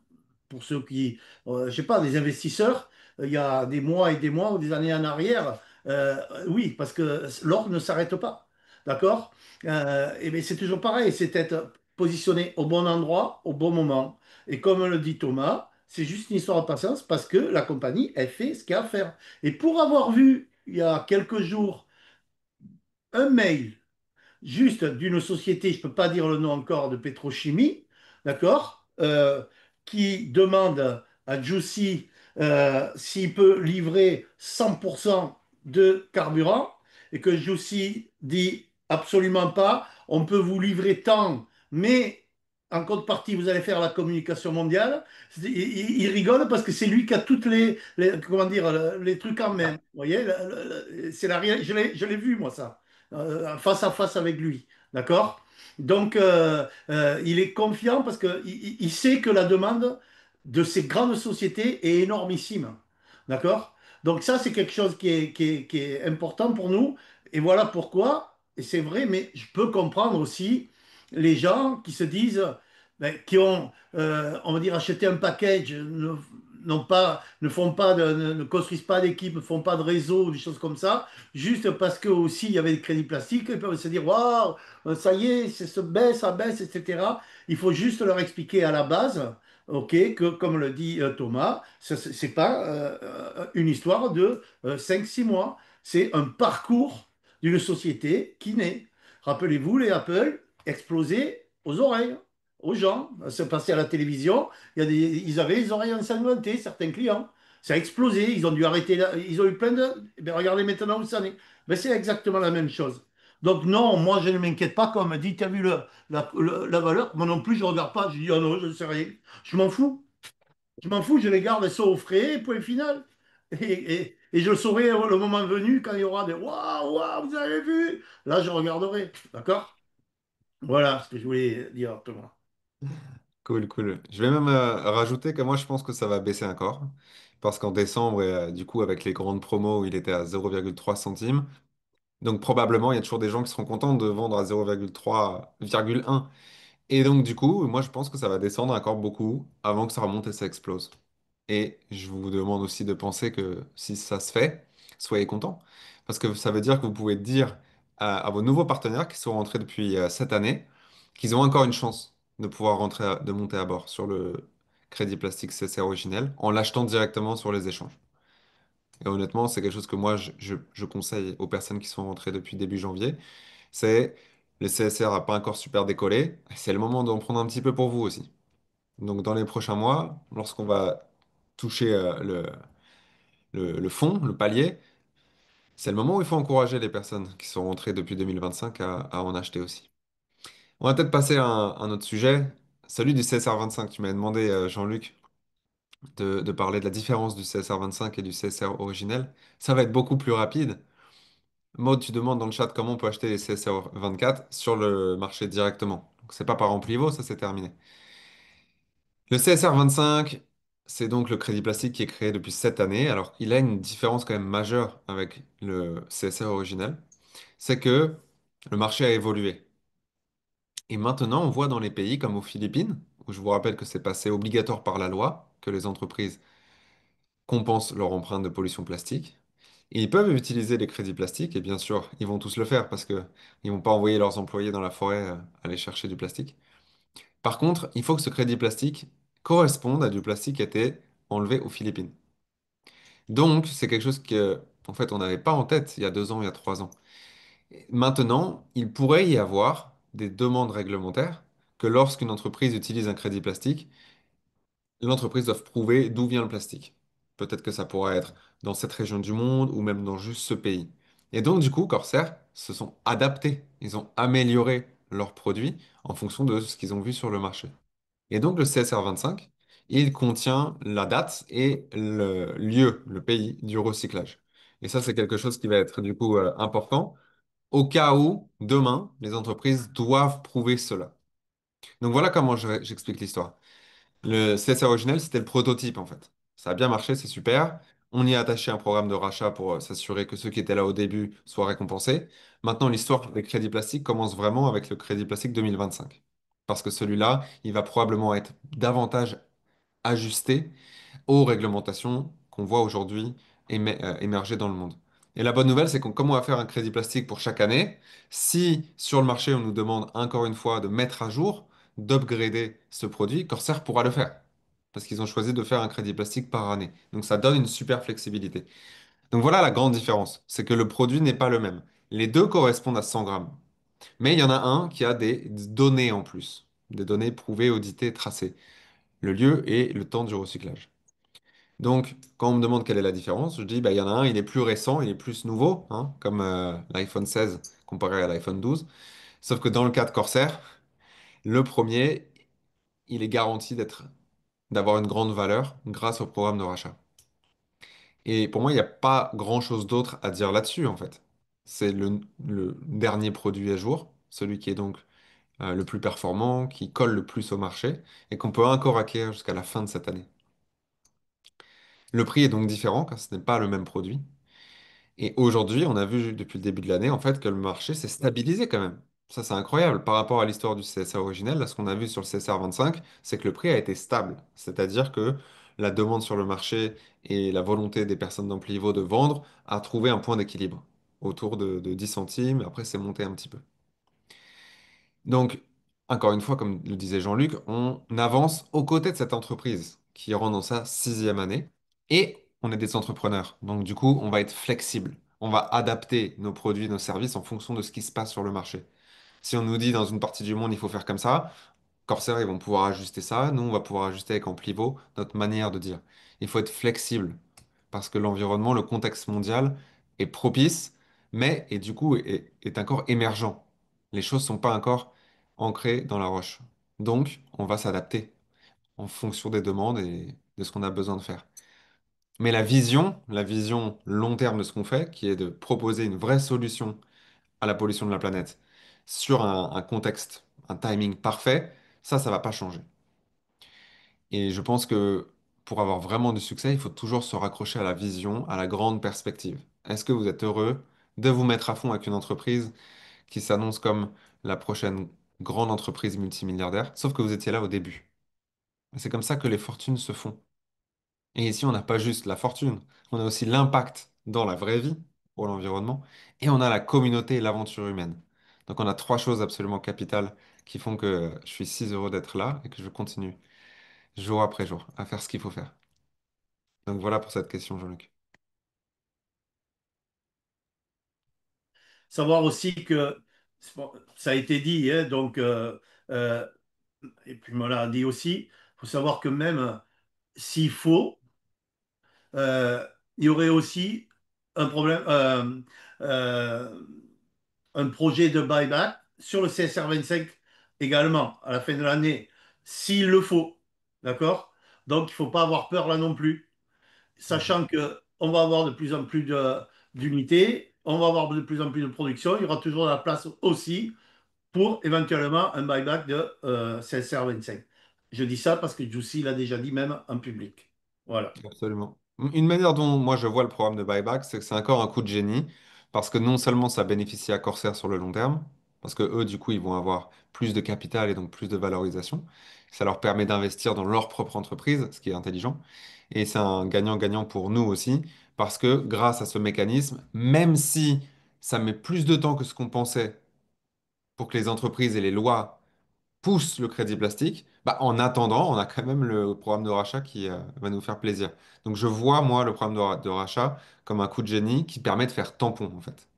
Speaker 1: pour ceux qui, je sais pas, des investisseurs, il y a des mois et des mois ou des années en arrière, euh, oui, parce que l'or ne s'arrête pas. D'accord? Et bien c'est toujours pareil, c'est être positionné au bon endroit, au bon moment. Et comme le dit Thomas, c'est juste une histoire de patience parce que la compagnie, elle fait ce qu'il y a à faire. Et pour avoir vu, il y a quelques jours, un mail juste d'une société, je ne peux pas dire le nom encore, de pétrochimie, d'accord, qui demande à Juicy s'il peut livrer 100% de carburant et que Juicy dit absolument pas, on peut vous livrer tant, mais en contrepartie, vous allez faire la communication mondiale. Il rigole parce que c'est lui qui a toutes comment dire, les trucs en main. Vous voyez, c'est la réalité. Je l'ai vu, moi, ça face à face avec lui. D'accord? Donc, il est confiant parce qu'il sait que la demande de ces grandes sociétés est énormissime. D'accord? Donc, ça, c'est quelque chose qui est important pour nous. Et voilà pourquoi, et c'est vrai, mais je peux comprendre aussi les gens qui se disent, ben, qui ont, on va dire, acheté un package, ne font pas ne construisent pas d'équipe, ne font pas de réseau, des choses comme ça, juste parce que aussi il y avait des crédits plastiques, ils peuvent se dire, waouh, ça y est, ça baisse, etc. Il faut juste leur expliquer à la base, ok, que comme le dit Thomas, c'est pas une histoire de 5-6 mois, c'est un parcours d'une société qui naît. Rappelez-vous, les Apple explosaient aux oreilles, aux gens. C'est passé à la télévision, ils avaient les oreilles ensanglantées, certains clients. Ça a explosé, ils ont dû arrêter, ils ont eu plein de... Eh bien, regardez maintenant où ça en est. Ben, c'est exactement la même chose. Donc non, moi je ne m'inquiète pas quand on me dit, tu as vu la valeur? Moi non plus, je ne regarde pas, je dis, oh non, je ne sais rien. Je m'en fous. Je m'en fous, je les garde, elles sont au frais, point final. Et je le saurai le moment venu quand il y aura des waouh, waouh, vous avez vu? Là, je regarderai. D'accord? Voilà ce que je voulais dire, Thomas.
Speaker 2: Cool, cool. Je vais même rajouter que moi, je pense que ça va baisser encore. Parce qu'en décembre, du coup, avec les grandes promos, il était à 0,3 centimes. Donc, probablement, il y a toujours des gens qui seront contents de vendre à 0,3,1. Et donc, du coup, moi, je pense que ça va descendre encore beaucoup avant que ça remonte et ça explose. Et je vous demande aussi de penser que si ça se fait, soyez contents. Parce que ça veut dire que vous pouvez dire à vos nouveaux partenaires qui sont rentrés depuis cette année qu'ils ont encore une chance de pouvoir rentrer, de monter à bord sur le crédit plastique CC originel en l'achetant directement sur les échanges. Et honnêtement, c'est quelque chose que moi, je conseille aux personnes qui sont rentrées depuis début janvier. C'est le CSR n'a pas encore super décollé. C'est le moment d'en prendre un petit peu pour vous aussi. Donc, dans les prochains mois, lorsqu'on va toucher le fond, le palier, c'est le moment où il faut encourager les personnes qui sont rentrées depuis 2025 à en acheter aussi. On va peut-être passer à un autre sujet, celui du CSR 25. Tu m'avais demandé, Jean-Luc, de parler de la différence du CSR 25 et du CSR originel. Ça va être beaucoup plus rapide. Maud, tu demandes dans le chat comment on peut acheter les CSR 24 sur le marché directement. Donc, c'est pas par Amplivo, ça c'est terminé. Le CSR 25, c'est donc le crédit plastique qui est créé depuis cette année. Alors, il a une différence quand même majeure avec le CSR originel. C'est que le marché a évolué. Et maintenant, on voit dans les pays comme aux Philippines, où je vous rappelle que c'est passé obligatoire par la loi, que les entreprises compensent leur empreinte de pollution plastique. Et ils peuvent utiliser les crédits plastiques, et bien sûr, ils vont tous le faire parce qu'ils ne vont pas envoyer leurs employés dans la forêt aller chercher du plastique. Par contre, il faut que ce crédit plastique corresponde à du plastique qui a été enlevé aux Philippines. Donc, c'est quelque chose que, en fait, on n'avait pas en tête il y a 2 ans, il y a 3 ans. Maintenant, il pourrait y avoir des demandes réglementaires que lorsqu'une entreprise utilise un crédit plastique, l'entreprise doit prouver d'où vient le plastique. Peut-être que ça pourrait être dans cette région du monde ou même dans juste ce pays. Et donc, du coup, Corsair se sont adaptés. Ils ont amélioré leurs produits en fonction de ce qu'ils ont vu sur le marché. Et donc, le CSR 25, il contient la date et le lieu, le pays du recyclage. Et ça, c'est quelque chose qui va être du coup important au cas où, demain, les entreprises doivent prouver cela. Donc voilà comment j'explique l'histoire. Le CSR originel, c'était le prototype en fait. Ça a bien marché, c'est super. On y a attaché un programme de rachat pour s'assurer que ceux qui étaient là au début soient récompensés. Maintenant, l'histoire des crédits plastiques commence vraiment avec le crédit plastique 2025. Parce que celui-là, il va probablement être davantage ajusté aux réglementations qu'on voit aujourd'hui émerger dans le monde. Et la bonne nouvelle, c'est qu'on, comme on va faire un crédit plastique pour chaque année, si sur le marché on nous demande encore une fois de mettre à jour, d'upgrader ce produit, Corsair pourra le faire. Parce qu'ils ont choisi de faire un crédit plastique par année. Donc ça donne une super flexibilité. Donc voilà la grande différence, c'est que le produit n'est pas le même. Les deux correspondent à 100 grammes. Mais il y en a un qui a des données en plus, des données prouvées, auditées, tracées. Le lieu et le temps du recyclage. Donc, quand on me demande quelle est la différence, je dis, bah, il y en a un, il est plus récent, il est plus nouveau, hein, comme l'iPhone 16 comparé à l'iPhone 12. Sauf que dans le cas de Corsair, le premier, il est garanti d'avoir une grande valeur grâce au programme de rachat. Et pour moi, il n'y a pas grand-chose d'autre à dire là-dessus, en fait. C'est le dernier produit à jour, celui qui est donc le plus performant, qui colle le plus au marché, et qu'on peut encore acquérir jusqu'à la fin de cette année. Le prix est donc différent, car ce n'est pas le même produit. Et aujourd'hui, on a vu depuis le début de l'année, en fait, que le marché s'est stabilisé quand même. Ça, c'est incroyable. Par rapport à l'histoire du CSA originel, là, ce qu'on a vu sur le CSR 25, c'est que le prix a été stable. C'est-à-dire que la demande sur le marché et la volonté des personnes d'Amplivo de vendre a trouvé un point d'équilibre autour de 10 centimes. Après, c'est monté un petit peu. Donc, encore une fois, comme le disait Jean-Luc, on avance aux côtés de cette entreprise qui rentre dans sa sixième année et on est des entrepreneurs. Donc, du coup, on va être flexible. On va adapter nos produits, nos services en fonction de ce qui se passe sur le marché. Si on nous dit dans une partie du monde, il faut faire comme ça, Corsair, ils vont pouvoir ajuster ça. Nous, on va pouvoir ajuster avec Amplivo notre manière de dire. Il faut être flexible parce que l'environnement, le contexte mondial est propice, mais et du coup est encore émergent. Les choses ne sont pas encore ancrées dans la roche. Donc, on va s'adapter en fonction des demandes et de ce qu'on a besoin de faire. Mais la vision long terme de ce qu'on fait, qui est de proposer une vraie solution à la pollution de la planète sur un contexte, un timing parfait, ça va pas changer. Et je pense que pour avoir vraiment du succès, il faut toujours se raccrocher à la vision, à la grande perspective. Est-ce que vous êtes heureux de vous mettre à fond avec une entreprise qui s'annonce comme la prochaine grande entreprise multimilliardaire, sauf que vous étiez là au début? C'est comme ça que les fortunes se font. Et ici, on n'a pas juste la fortune, on a aussi l'impact dans la vraie vie pour l'environnement, et on a la communauté et l'aventure humaine. Donc on a trois choses absolument capitales qui font que je suis si heureux d'être là et que je continue jour après jour à faire ce qu'il faut faire. Donc voilà pour cette question, Jean-Luc.
Speaker 1: Savoir aussi que, bon, ça a été dit, hein, donc, euh, et puis me l'a dit aussi, il faut savoir que même s'il faut, euh, il y aurait aussi un problème, euh, un projet de buyback sur le CSR 25 également à la fin de l'année, s'il le faut. D'accord? Donc, il ne faut pas avoir peur là non plus,
Speaker 2: Mhm.
Speaker 1: sachant qu'on va avoir de plus en plus d'unités, on va avoir de plus en plus de production, il y aura toujours de la place aussi pour éventuellement un buyback de CSR 25. Je dis ça parce que Juicy l'a déjà dit même en public. Voilà.
Speaker 2: Absolument. Une manière dont moi je vois le programme de buyback, c'est que c'est encore un coup de génie, parce que non seulement ça bénéficie à Corsair sur le long terme, parce que eux, du coup, ils vont avoir plus de capital et donc plus de valorisation. Ça leur permet d'investir dans leur propre entreprise, ce qui est intelligent. Et c'est un gagnant-gagnant pour nous aussi, parce que grâce à ce mécanisme, même si ça met plus de temps que ce qu'on pensait pour que les entreprises et les lois pousse le crédit plastique, bah, en attendant, on a quand même le programme de rachat qui va nous faire plaisir. Donc je vois, moi, le programme de rachat comme un coup de génie qui permet de faire tampon, en fait,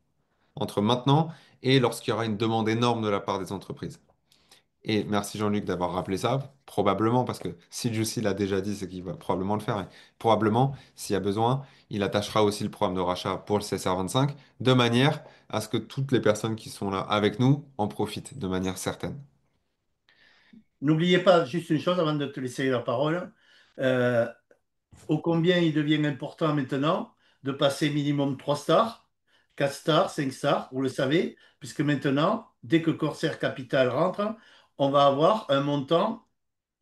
Speaker 2: entre maintenant et lorsqu'il y aura une demande énorme de la part des entreprises. Et merci Jean-Luc d'avoir rappelé ça, probablement, parce que si Juicy l'a déjà dit, c'est qu'il va probablement le faire. Et probablement, s'il y a besoin, il attachera aussi le programme de rachat pour le CSR 25, de manière à ce que toutes les personnes qui sont là avec nous en profitent de manière certaine.
Speaker 1: N'oubliez pas juste une chose avant de te laisser la parole. Euh, Ô combien il devient important maintenant de passer minimum 3 stars, 4 stars, 5 stars, vous le savez, puisque maintenant, dès que Corsair Capital rentre, on va avoir un montant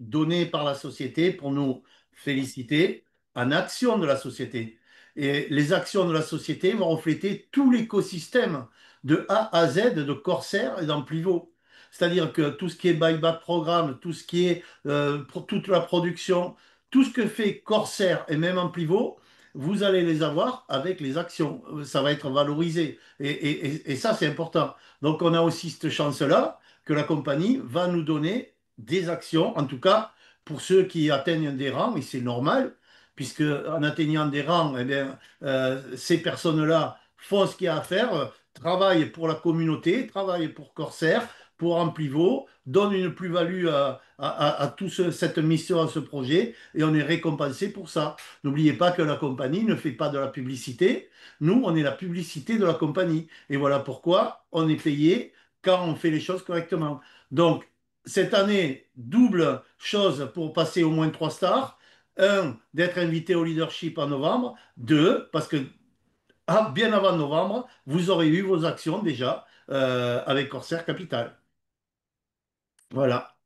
Speaker 1: donné par la société pour nous féliciter en actions de la société. Et les actions de la société vont refléter tout l'écosystème de A à Z de Corsair et d'Amplivo. C'est-à-dire que tout ce qui est buyback programme, tout ce qui est toute la production, tout ce que fait Corsair et même Amplivo, vous allez les avoir avec les actions. Ça va être valorisé. Et ça, c'est important. Donc, on a aussi cette chance-là que la compagnie va nous donner des actions, en tout cas pour ceux qui atteignent des rangs, et c'est normal, puisque en atteignant des rangs, eh bien, ces personnes-là font ce qu'il y a à faire, travaillent pour la communauté, travaillent pour Corsair, pour Amplivo, donnent une plus-value à toute cette mission, à ce projet, et on est récompensé pour ça. N'oubliez pas que la compagnie ne fait pas de la publicité. Nous, on est la publicité de la compagnie. Et voilà pourquoi on est payé quand on fait les choses correctement. Donc, cette année, double chose pour passer au moins 3 stars. Un, d'être invité au leadership en novembre. Deux, parce que bien avant novembre, vous aurez eu vos actions déjà avec Corsair Capital. Voilà.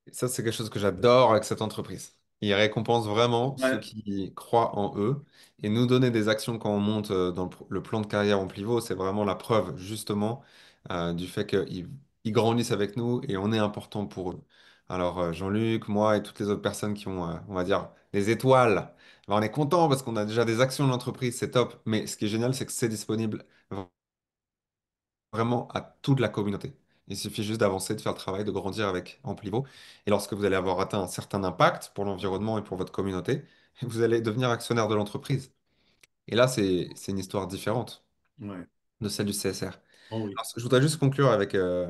Speaker 2: Et ça, c'est quelque chose que j'adore avec cette entreprise. Ils récompensent vraiment ceux
Speaker 1: Ouais,
Speaker 2: qui croient en eux et nous donner des actions quand on monte dans le plan de carrière en pivot, c'est vraiment la preuve justement du fait qu'ils grandissent avec nous et on est important pour eux. Alors Jean-Luc, moi et toutes les autres personnes qui ont, on va dire, des étoiles, ben, on est content parce qu'on a déjà des actions de l'entreprise, c'est top. Mais ce qui est génial, c'est que c'est disponible vraiment à toute la communauté. Il suffit juste d'avancer, de faire le travail, de grandir avec Amplivo. Et lorsque vous allez avoir atteint un certain impact pour l'environnement et pour votre communauté, vous allez devenir actionnaire de l'entreprise. Et là, c'est une histoire différente
Speaker 1: ouais.
Speaker 2: de celle du CSR.
Speaker 1: Oh oui.
Speaker 2: Alors, je voudrais juste conclure avec, euh,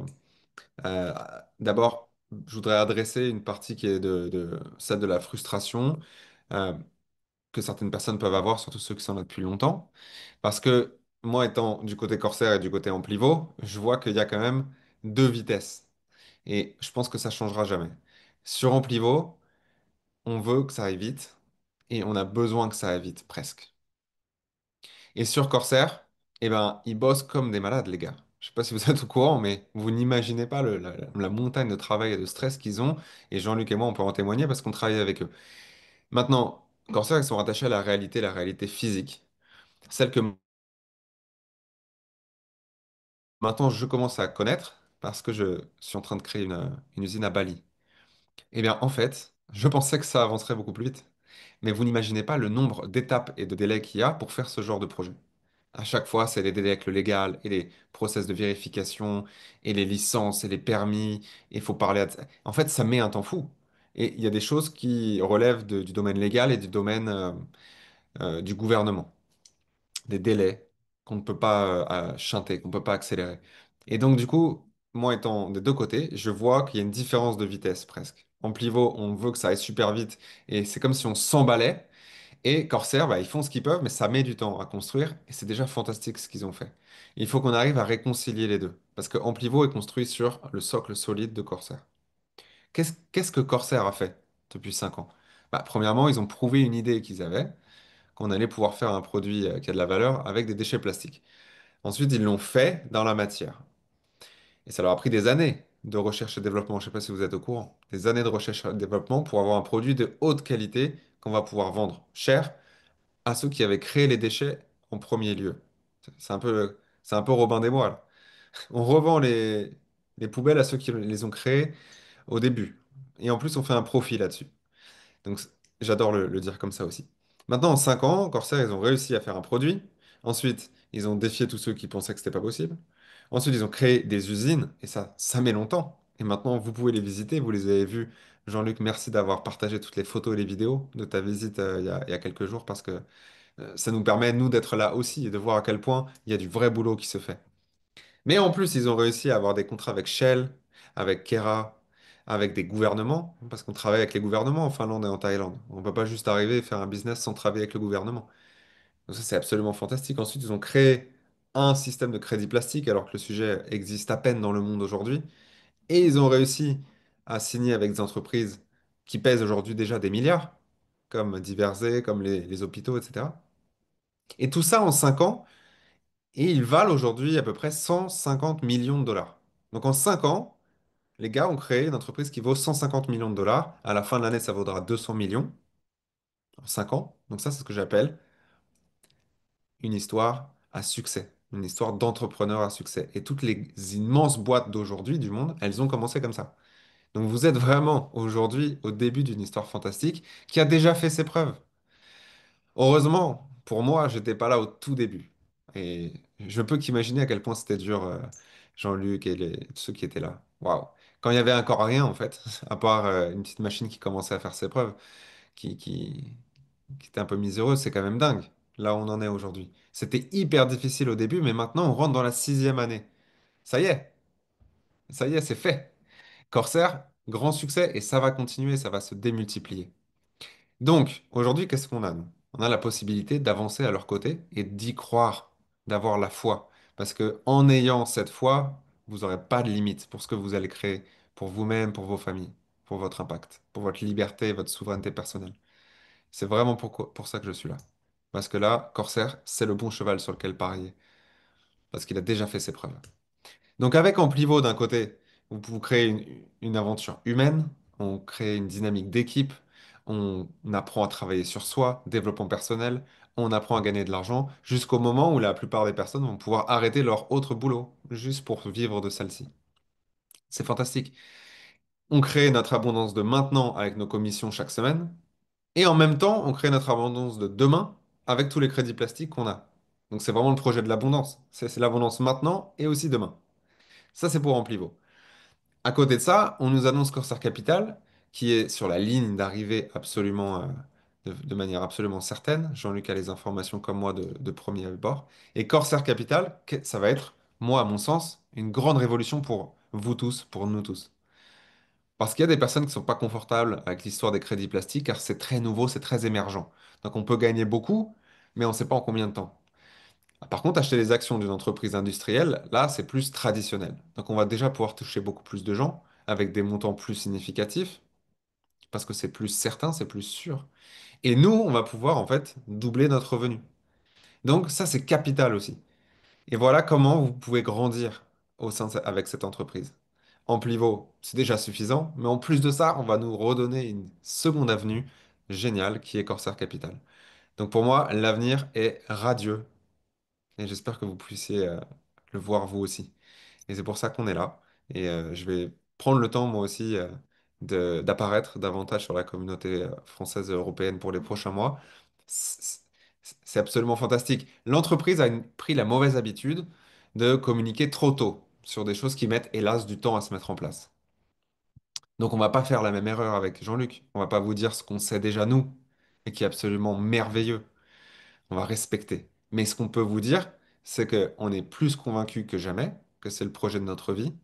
Speaker 2: d'abord, je voudrais adresser une partie qui est celle de la frustration euh, que certaines personnes peuvent avoir, surtout ceux qui sont là depuis longtemps. Parce que moi, étant du côté Corsair et du côté Amplivo, je vois qu'il y a quand même deux vitesses. Et je pense que ça changera jamais. Sur Amplivo, on veut que ça aille vite et on a besoin que ça aille vite, presque. Et sur Corsair, eh ben, ils bossent comme des malades, les gars. Je sais pas si vous êtes au courant, mais vous n'imaginez pas la montagne de travail et de stress qu'ils ont. Et Jean-Luc et moi, on peut en témoigner parce qu'on travaille avec eux. Maintenant, Corsair, ils sont rattachés à la réalité physique, celle que maintenant je commence à connaître parce que je suis en train de créer une usine à Bali. Eh bien, en fait, je pensais que ça avancerait beaucoup plus vite. Mais vous n'imaginez pas le nombre d'étapes et de délais qu'il y a pour faire ce genre de projet. À chaque fois, c'est les délais avec le légal et les process de vérification et les licences et les permis. Il faut parler à... En fait, ça met un temps fou. Et il y a des choses qui relèvent du domaine légal et du domaine du gouvernement, des délais qu'on ne peut pas chanter, qu'on ne peut pas accélérer. Et donc, du coup, moi étant des deux côtés, je vois qu'il y a une différence de vitesse presque. En pivot, on veut que ça aille super vite et c'est comme si on s'emballait. Et Corsair, bah, ils font ce qu'ils peuvent, mais ça met du temps à construire et c'est déjà fantastique ce qu'ils ont fait. Il faut qu'on arrive à réconcilier les deux parce que Amplivo est construit sur le socle solide de Corsair. Qu'est-ce que Corsair a fait depuis 5 ans? Bah, premièrement, ils ont prouvé une idée qu'ils avaient, qu'on allait pouvoir faire un produit qui a de la valeur avec des déchets plastiques. Ensuite, ils l'ont fait dans la matière. Et ça leur a pris des années de recherche et développement. Je ne sais pas si vous êtes au courant. Des années de recherche et développement pour avoir un produit de haute qualité qu'on va pouvoir vendre cher à ceux qui avaient créé les déchets en premier lieu. C'est un peu Robin des Bois, là. On revend les poubelles à ceux qui les ont créées au début. Et en plus, on fait un profit là-dessus. Donc, j'adore le dire comme ça aussi. Maintenant, en 5 ans, Corsair, ils ont réussi à faire un produit. Ensuite, ils ont défié tous ceux qui pensaient que c'était pas possible. Ensuite, ils ont créé des usines, et ça met longtemps. Et maintenant, vous pouvez les visiter, vous les avez vus. Jean-Luc, merci d'avoir partagé toutes les photos et les vidéos de ta visite il y a quelques jours, parce que ça nous permet, nous, d'être là aussi et de voir à quel point il y a du vrai boulot qui se fait. Mais en plus, ils ont réussi à avoir des contrats avec Shell, avec Kera, avec des gouvernements, parce qu'on travaille avec les gouvernements en Finlande et en Thaïlande. On ne peut pas juste arriver et faire un business sans travailler avec le gouvernement. Donc ça, c'est absolument fantastique. Ensuite, ils ont créé un système de crédit plastique, alors que le sujet existe à peine dans le monde aujourd'hui. Et ils ont réussi à signer avec des entreprises qui pèsent aujourd'hui déjà des milliards, comme Diversé, comme les hôpitaux, etc. Et tout ça en 5 ans. Et ils valent aujourd'hui à peu près 150 millions de dollars. Donc en 5 ans, les gars ont créé une entreprise qui vaut 150 millions de dollars. À la fin de l'année, ça vaudra 200 millions en 5 ans. Donc ça, c'est ce que j'appelle une histoire à succès, une histoire d'entrepreneur à succès. Et toutes les immenses boîtes d'aujourd'hui du monde, elles ont commencé comme ça. Donc vous êtes vraiment aujourd'hui au début d'une histoire fantastique qui a déjà fait ses preuves. Heureusement, pour moi, j'étais pas là au tout début. Et je peux qu'imaginer à quel point c'était dur, Jean-Luc et ceux qui étaient là. Waouh. Quand il y avait encore rien, en fait, à part une petite machine qui commençait à faire ses preuves, qui, qui, qui était un peu miséreuse, c'est quand même dingue, là où on en est aujourd'hui. C'était hyper difficile au début, mais maintenant, on rentre dans la sixième année. Ça y est, ça y est, c'est fait. Corsair, grand succès, et ça va continuer, ça va se démultiplier. Donc, aujourd'hui, qu'est-ce qu'on a, nous? On a la possibilité d'avancer à leur côté et d'y croire, d'avoir la foi. Parce que en ayant cette foi, vous n'aurez pas de limite pour ce que vous allez créer, pour vous-même, pour vos familles, pour votre impact, pour votre liberté, votre souveraineté personnelle. C'est vraiment pour ça que je suis là. Parce que là, Corsair, c'est le bon cheval sur lequel parier. Parce qu'il a déjà fait ses preuves. Donc avec Amplivo d'un côté, vous créez une aventure humaine, on crée une dynamique d'équipe, on apprend à travailler sur soi, développement personnel, on apprend à gagner de l'argent, jusqu'au moment où la plupart des personnes vont pouvoir arrêter leur autre boulot, juste pour vivre de celle-ci. C'est fantastique. On crée notre abondance de maintenant avec nos commissions chaque semaine, et en même temps, on crée notre abondance de demain avec tous les crédits plastiques qu'on a. Donc c'est vraiment le projet de l'abondance. C'est l'abondance maintenant et aussi demain. Ça, c'est pour Amplivo. À côté de ça, on nous annonce Corsair Capital, qui est sur la ligne d'arrivée absolument, de manière absolument certaine. Jean-Luc a les informations comme moi de premier abord. Et Corsair Capital, ça va être, moi, à mon sens, une grande révolution pour vous tous, pour nous tous. Parce qu'il y a des personnes qui ne sont pas confortables avec l'histoire des crédits plastiques, car c'est très nouveau, c'est très émergent. Donc on peut gagner beaucoup, mais on ne sait pas en combien de temps. Par contre, acheter les actions d'une entreprise industrielle, là, c'est plus traditionnel. Donc, on va déjà pouvoir toucher beaucoup plus de gens avec des montants plus significatifs parce que c'est plus certain, c'est plus sûr. Et nous, on va pouvoir en fait doubler notre revenu. Donc, ça, c'est capital aussi. Et voilà comment vous pouvez grandir avec cette entreprise. Amplivo, c'est déjà suffisant, mais en plus de ça, on va nous redonner une seconde avenue géniale qui est Corsair Capital. Donc, pour moi, l'avenir est radieux et j'espère que vous puissiez le voir vous aussi. Et c'est pour ça qu'on est là. Et je vais prendre le temps, moi aussi, d'apparaître davantage sur la communauté française et européenne pour les prochains mois. C'est c'est absolument fantastique. L'entreprise a pris la mauvaise habitude de communiquer trop tôt sur des choses qui mettent, hélas, du temps à se mettre en place. Donc on va pas faire la même erreur avec Jean-Luc. On va pas vous dire ce qu'on sait déjà nous et qui est absolument merveilleux. On va respecter. Mais ce qu'on peut vous dire, c'est qu'on est plus convaincu que jamais que c'est le projet de notre vie.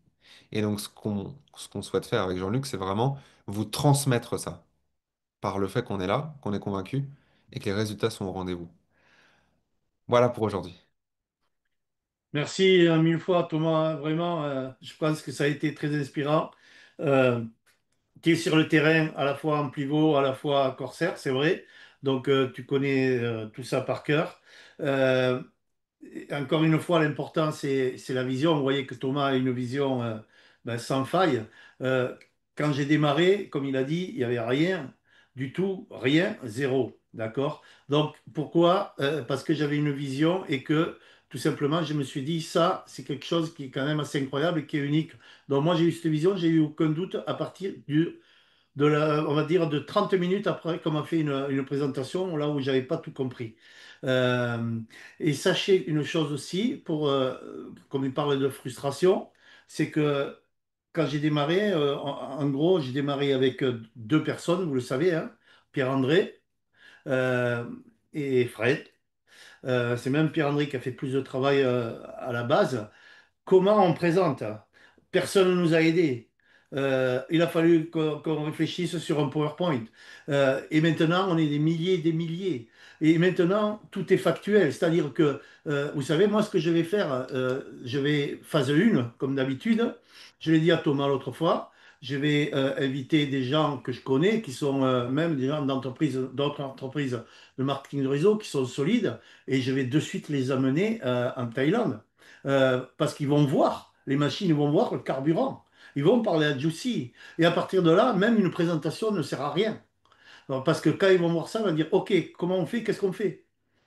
Speaker 2: Et donc, ce qu'on souhaite faire avec Jean-Luc, c'est vraiment vous transmettre ça par le fait qu'on est là, qu'on est convaincu et que les résultats sont au rendez-vous. Voilà pour aujourd'hui.
Speaker 1: Merci mille fois, Thomas. Vraiment, je pense que ça a été très inspirant. Euh, Tu es sur le terrain à la fois en pivot, à la fois corsaire, c'est vrai. Donc, tu connais tout ça par cœur. Euh, Encore une fois, l'important, c'est la vision. Vous voyez que Thomas a une vision ben, sans faille. Euh, Quand j'ai démarré, comme il a dit, il n'y avait rien du tout, rien, zéro. D'accord? Donc, pourquoi? Parce que j'avais une vision et que tout simplement, je me suis dit, ça, c'est quelque chose qui est quand même assez incroyable et qui est unique. Donc, moi, j'ai eu cette vision, j'ai eu aucun doute à partir on va dire, de 30 minutes après qu'on m'a fait une présentation, là où j'avais pas tout compris. Euh, et sachez une chose aussi, comme il parle de frustration, c'est que quand j'ai démarré, en gros, j'ai démarré avec deux personnes, vous le savez, hein, Pierre-André euh, et Fred. C'est même Pierre-André qui a fait plus de travail à la base. Comment on présente? Personne ne nous a aidés. Il a fallu qu'on réfléchisse sur un PowerPoint. Et maintenant, on est des milliers et des milliers. Et maintenant, tout est factuel. C'est-à-dire que, vous savez, moi, ce que je vais faire, je vais, phase 1, comme d'habitude, je l'ai dit à Thomas l'autre fois, je vais inviter des gens que je connais, qui sont même des gens d'autres entreprises de marketing de réseau, qui sont solides, et je vais de suite les amener en Thaïlande. Parce qu'ils vont voir, les machines, ils vont voir le carburant. Ils vont parler à Juicy. Et à partir de là, même une présentation ne sert à rien. Alors, parce que quand ils vont voir ça, ils vont dire, OK, comment on fait? Qu'est-ce qu'on fait?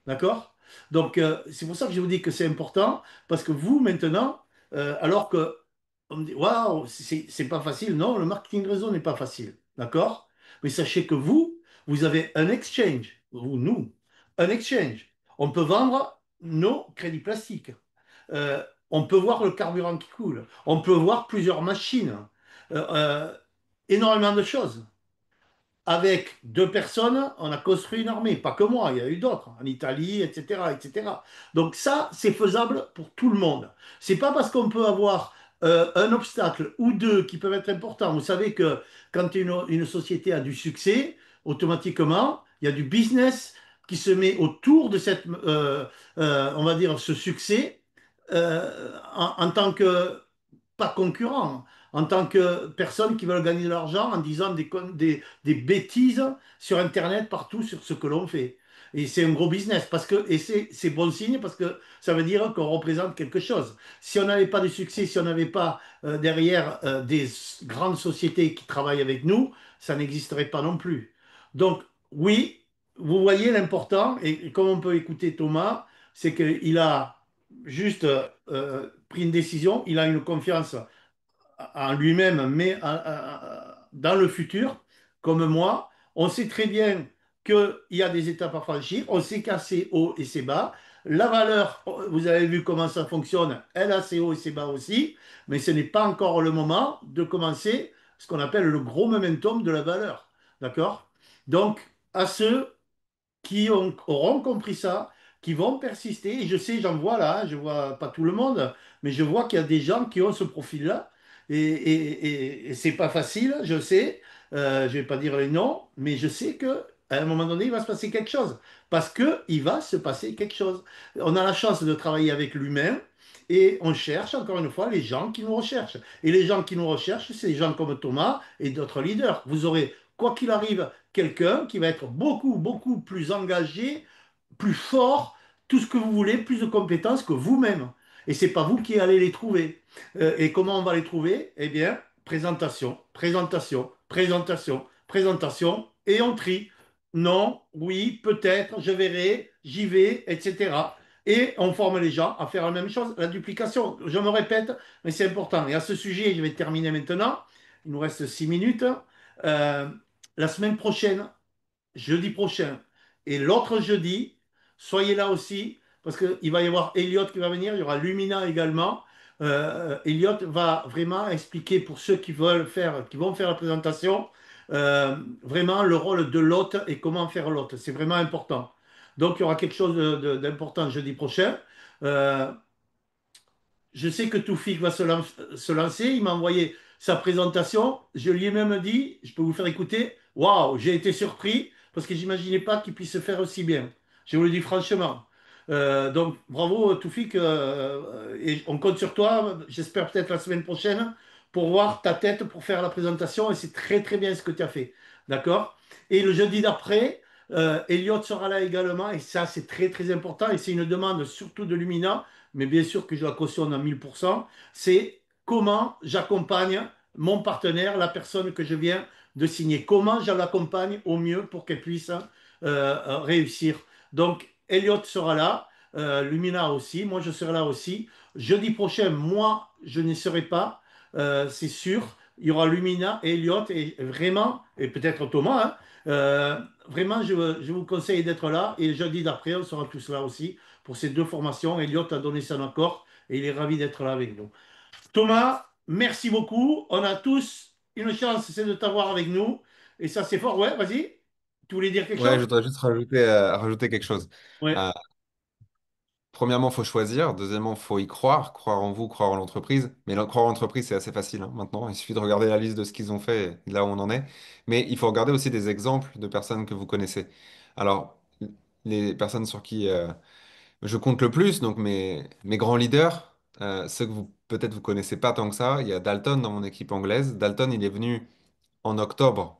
Speaker 1: D'accord? Donc, c'est pour ça que je vous dis que c'est important, parce que vous, maintenant, alors que On me dit, waouh, c'est pas facile. Non, le marketing de réseau n'est pas facile. D'accord? Mais sachez que vous, vous avez un exchange, ou nous, un exchange. On peut vendre nos crédits plastiques. Euh, on peut voir le carburant qui coule. On peut voir plusieurs machines. Euh, euh, énormément de choses. Avec deux personnes, on a construit une armée. Pas que moi, il y a eu d'autres, en Italie, etc., etc. Donc ça, c'est faisable pour tout le monde. C'est pas parce qu'on peut avoir un obstacle ou deux qui peuvent être importants. Vous savez que quand une société a du succès, automatiquement, il y a du business qui se met autour de cette, on va dire, ce succès en tant que pas concurrent, en tant que personne qui veulent gagner de l'argent en disant des bêtises sur Internet partout sur ce que l'on fait. Et c'est un gros business parce que, et c'est bon signe parce que ça veut dire qu'on représente quelque chose. Si on n'avait pas de succès, si on n'avait pas derrière des grandes sociétés qui travaillent avec nous, ça n'existerait pas non plus. Donc, oui, vous voyez l'important, et comme on peut écouter Thomas, c'est qu'il a juste pris une décision, il a une confiance en lui-même, mais dans le futur, comme moi, on sait très bien qu'il y a des étapes à franchir, on sait qu'il y a ses hauts et ses bas. La valeur, vous avez vu comment ça fonctionne, elle a ses hauts et ses bas aussi, mais ce n'est pas encore le moment de commencer ce qu'on appelle le gros momentum de la valeur. D'accord? Donc, à ceux auront compris ça, qui vont persister. Et je sais, j'en vois là, hein, je vois pas tout le monde, mais je vois qu'il y a des gens qui ont ce profil-là. Et c'est pas facile, je sais. Je vais pas dire les noms, mais je sais que à un moment donné, il va se passer quelque chose. Parce que il va se passer quelque chose. On a la chance de travailler avec l'humain. Et on cherche, encore une fois, les gens qui nous recherchent. Et les gens qui nous recherchent, c'est des gens comme Thomas et d'autres leaders. Vous aurez, quoi qu'il arrive, quelqu'un qui va être beaucoup, beaucoup plus engagé, plus fort, tout ce que vous voulez, plus de compétences que vous-même. Et c'est pas vous qui allez les trouver. Et comment on va les trouver? Eh bien, présentation, présentation, présentation, présentation, et on trie. Non, oui, peut-être, je verrai, j'y vais, etc. Et on forme les gens à faire la même chose, la duplication. Je me répète, mais c'est important. Et à ce sujet, je vais terminer maintenant. Il nous reste 6 minutes. Euh, la semaine prochaine, jeudi prochain et l'autre jeudi, soyez là aussi, parce qu'il va y avoir Elliot qui va venir, il y aura Lumina également. Elliot va vraiment expliquer pour ceux qui veulent faire, qui vont faire la présentation, vraiment le rôle de l'hôte et comment faire l'hôte. C'est vraiment important. Donc il y aura quelque chose d'important jeudi prochain. Euh, je sais que Toufik va se lancer. Il m'a envoyé sa présentation. Je lui ai même dit, je peux vous faire écouter. Waouh, j'ai été surpris parce que j'imaginais pas qu'il puisse se faire aussi bien. Je vous le dis franchement. Donc bravo Toufik. Et on compte sur toi. J'espère peut-être la semaine prochaine pour voir ta tête pour faire la présentation. Et c'est très très bien ce que tu as fait. D'accord? Et le jeudi d'après, Elliot sera là également. Et ça, c'est très très important. Et c'est une demande surtout de Lumina, mais bien sûr que je la cautionne à 1000%, c'est comment j'accompagne mon partenaire, la personne que je viens de signer. Comment je l'accompagne au mieux pour qu'elle puisse réussir. Donc, Elliot sera là, Lumina aussi, moi je serai là aussi. Jeudi prochain, moi je n'y serai pas, c'est sûr. Il y aura Lumina et Elliot et vraiment, et peut-être Thomas, hein, vraiment je vous conseille d'être là et jeudi d'après, on sera tous là aussi pour ces deux formations. Elliot a donné son accord et il est ravi d'être là avec nous. Thomas, merci beaucoup. On a tous une chance, c'est de t'avoir avec nous. Et ça, c'est fort. Ouais, vas-y. Tu voulais dire quelque
Speaker 2: Ouais,
Speaker 1: chose?
Speaker 2: je dois juste rajouter quelque chose.
Speaker 1: Ouais.
Speaker 2: Euh, Premièrement, il faut choisir. Deuxièmement, il faut y croire, croire en vous, croire en l'entreprise. Mais croire en l'entreprise, c'est assez facile hein, maintenant. Il suffit de regarder la liste de ce qu'ils ont fait et là où on en est. Mais il faut regarder aussi des exemples de personnes que vous connaissez. Alors, les personnes sur qui je compte le plus, donc mes grands leaders, ceux que vous peut-être vous connaissez pas tant que ça, il y a Dalton dans mon équipe anglaise. Dalton, il est venu en octobre,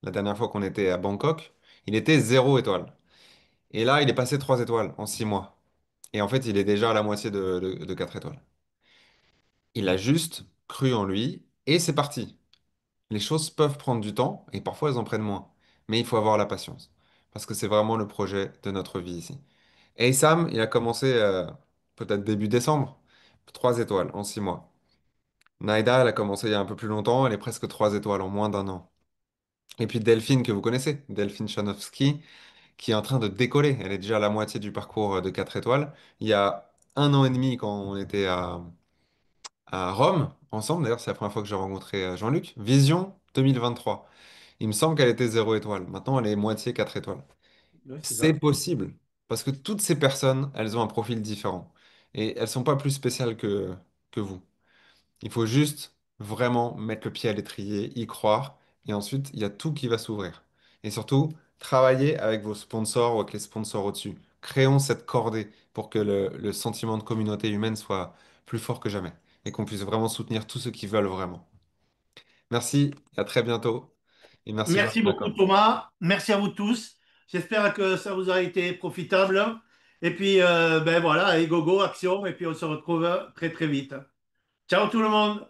Speaker 2: la dernière fois qu'on était à Bangkok. Il était 0 étoile. Et là, il est passé 3 étoiles en 6 mois. Et en fait, il est déjà à la moitié de 4 étoiles. Il a juste cru en lui et c'est parti. Les choses peuvent prendre du temps et parfois elles en prennent moins. Mais il faut avoir la patience. Parce que c'est vraiment le projet de notre vie ici. Et Sam, il a commencé peut-être début décembre. 3 étoiles en 6 mois. Naïda, elle a commencé il y a un peu plus longtemps, elle est presque 3 étoiles en moins d'un an. Et puis Delphine, que vous connaissez, Delphine Chanowski, qui est en train de décoller. Elle est déjà à la moitié du parcours de 4 étoiles. Il y a un an et demi, quand on était à Rome, ensemble, d'ailleurs, c'est la première fois que j'ai rencontré Jean-Luc, Vision 2023. Il me semble qu'elle était 0 étoile. Maintenant, elle est moitié 4 étoiles.
Speaker 1: Oui, c'est
Speaker 2: C'est
Speaker 1: ça.
Speaker 2: possible, parce que toutes ces personnes, elles ont un profil différent. Et elles sont pas plus spéciales que vous. Il faut juste vraiment mettre le pied à l'étrier, y croire, et ensuite, il y a tout qui va s'ouvrir. Et surtout, travailler avec vos sponsors ou avec les sponsors au-dessus. Créons cette cordée pour que le sentiment de communauté humaine soit plus fort que jamais et qu'on puisse vraiment soutenir tous ceux qui veulent vraiment. Merci, à très bientôt, et merci
Speaker 1: Merci
Speaker 2: Jean-Luc
Speaker 1: beaucoup,
Speaker 2: Lacan.
Speaker 1: Thomas. Merci à vous tous. J'espère que ça vous a été profitable. Et puis, ben voilà, et go, go, action. Et puis, on se retrouve très, très vite. Ciao tout le monde.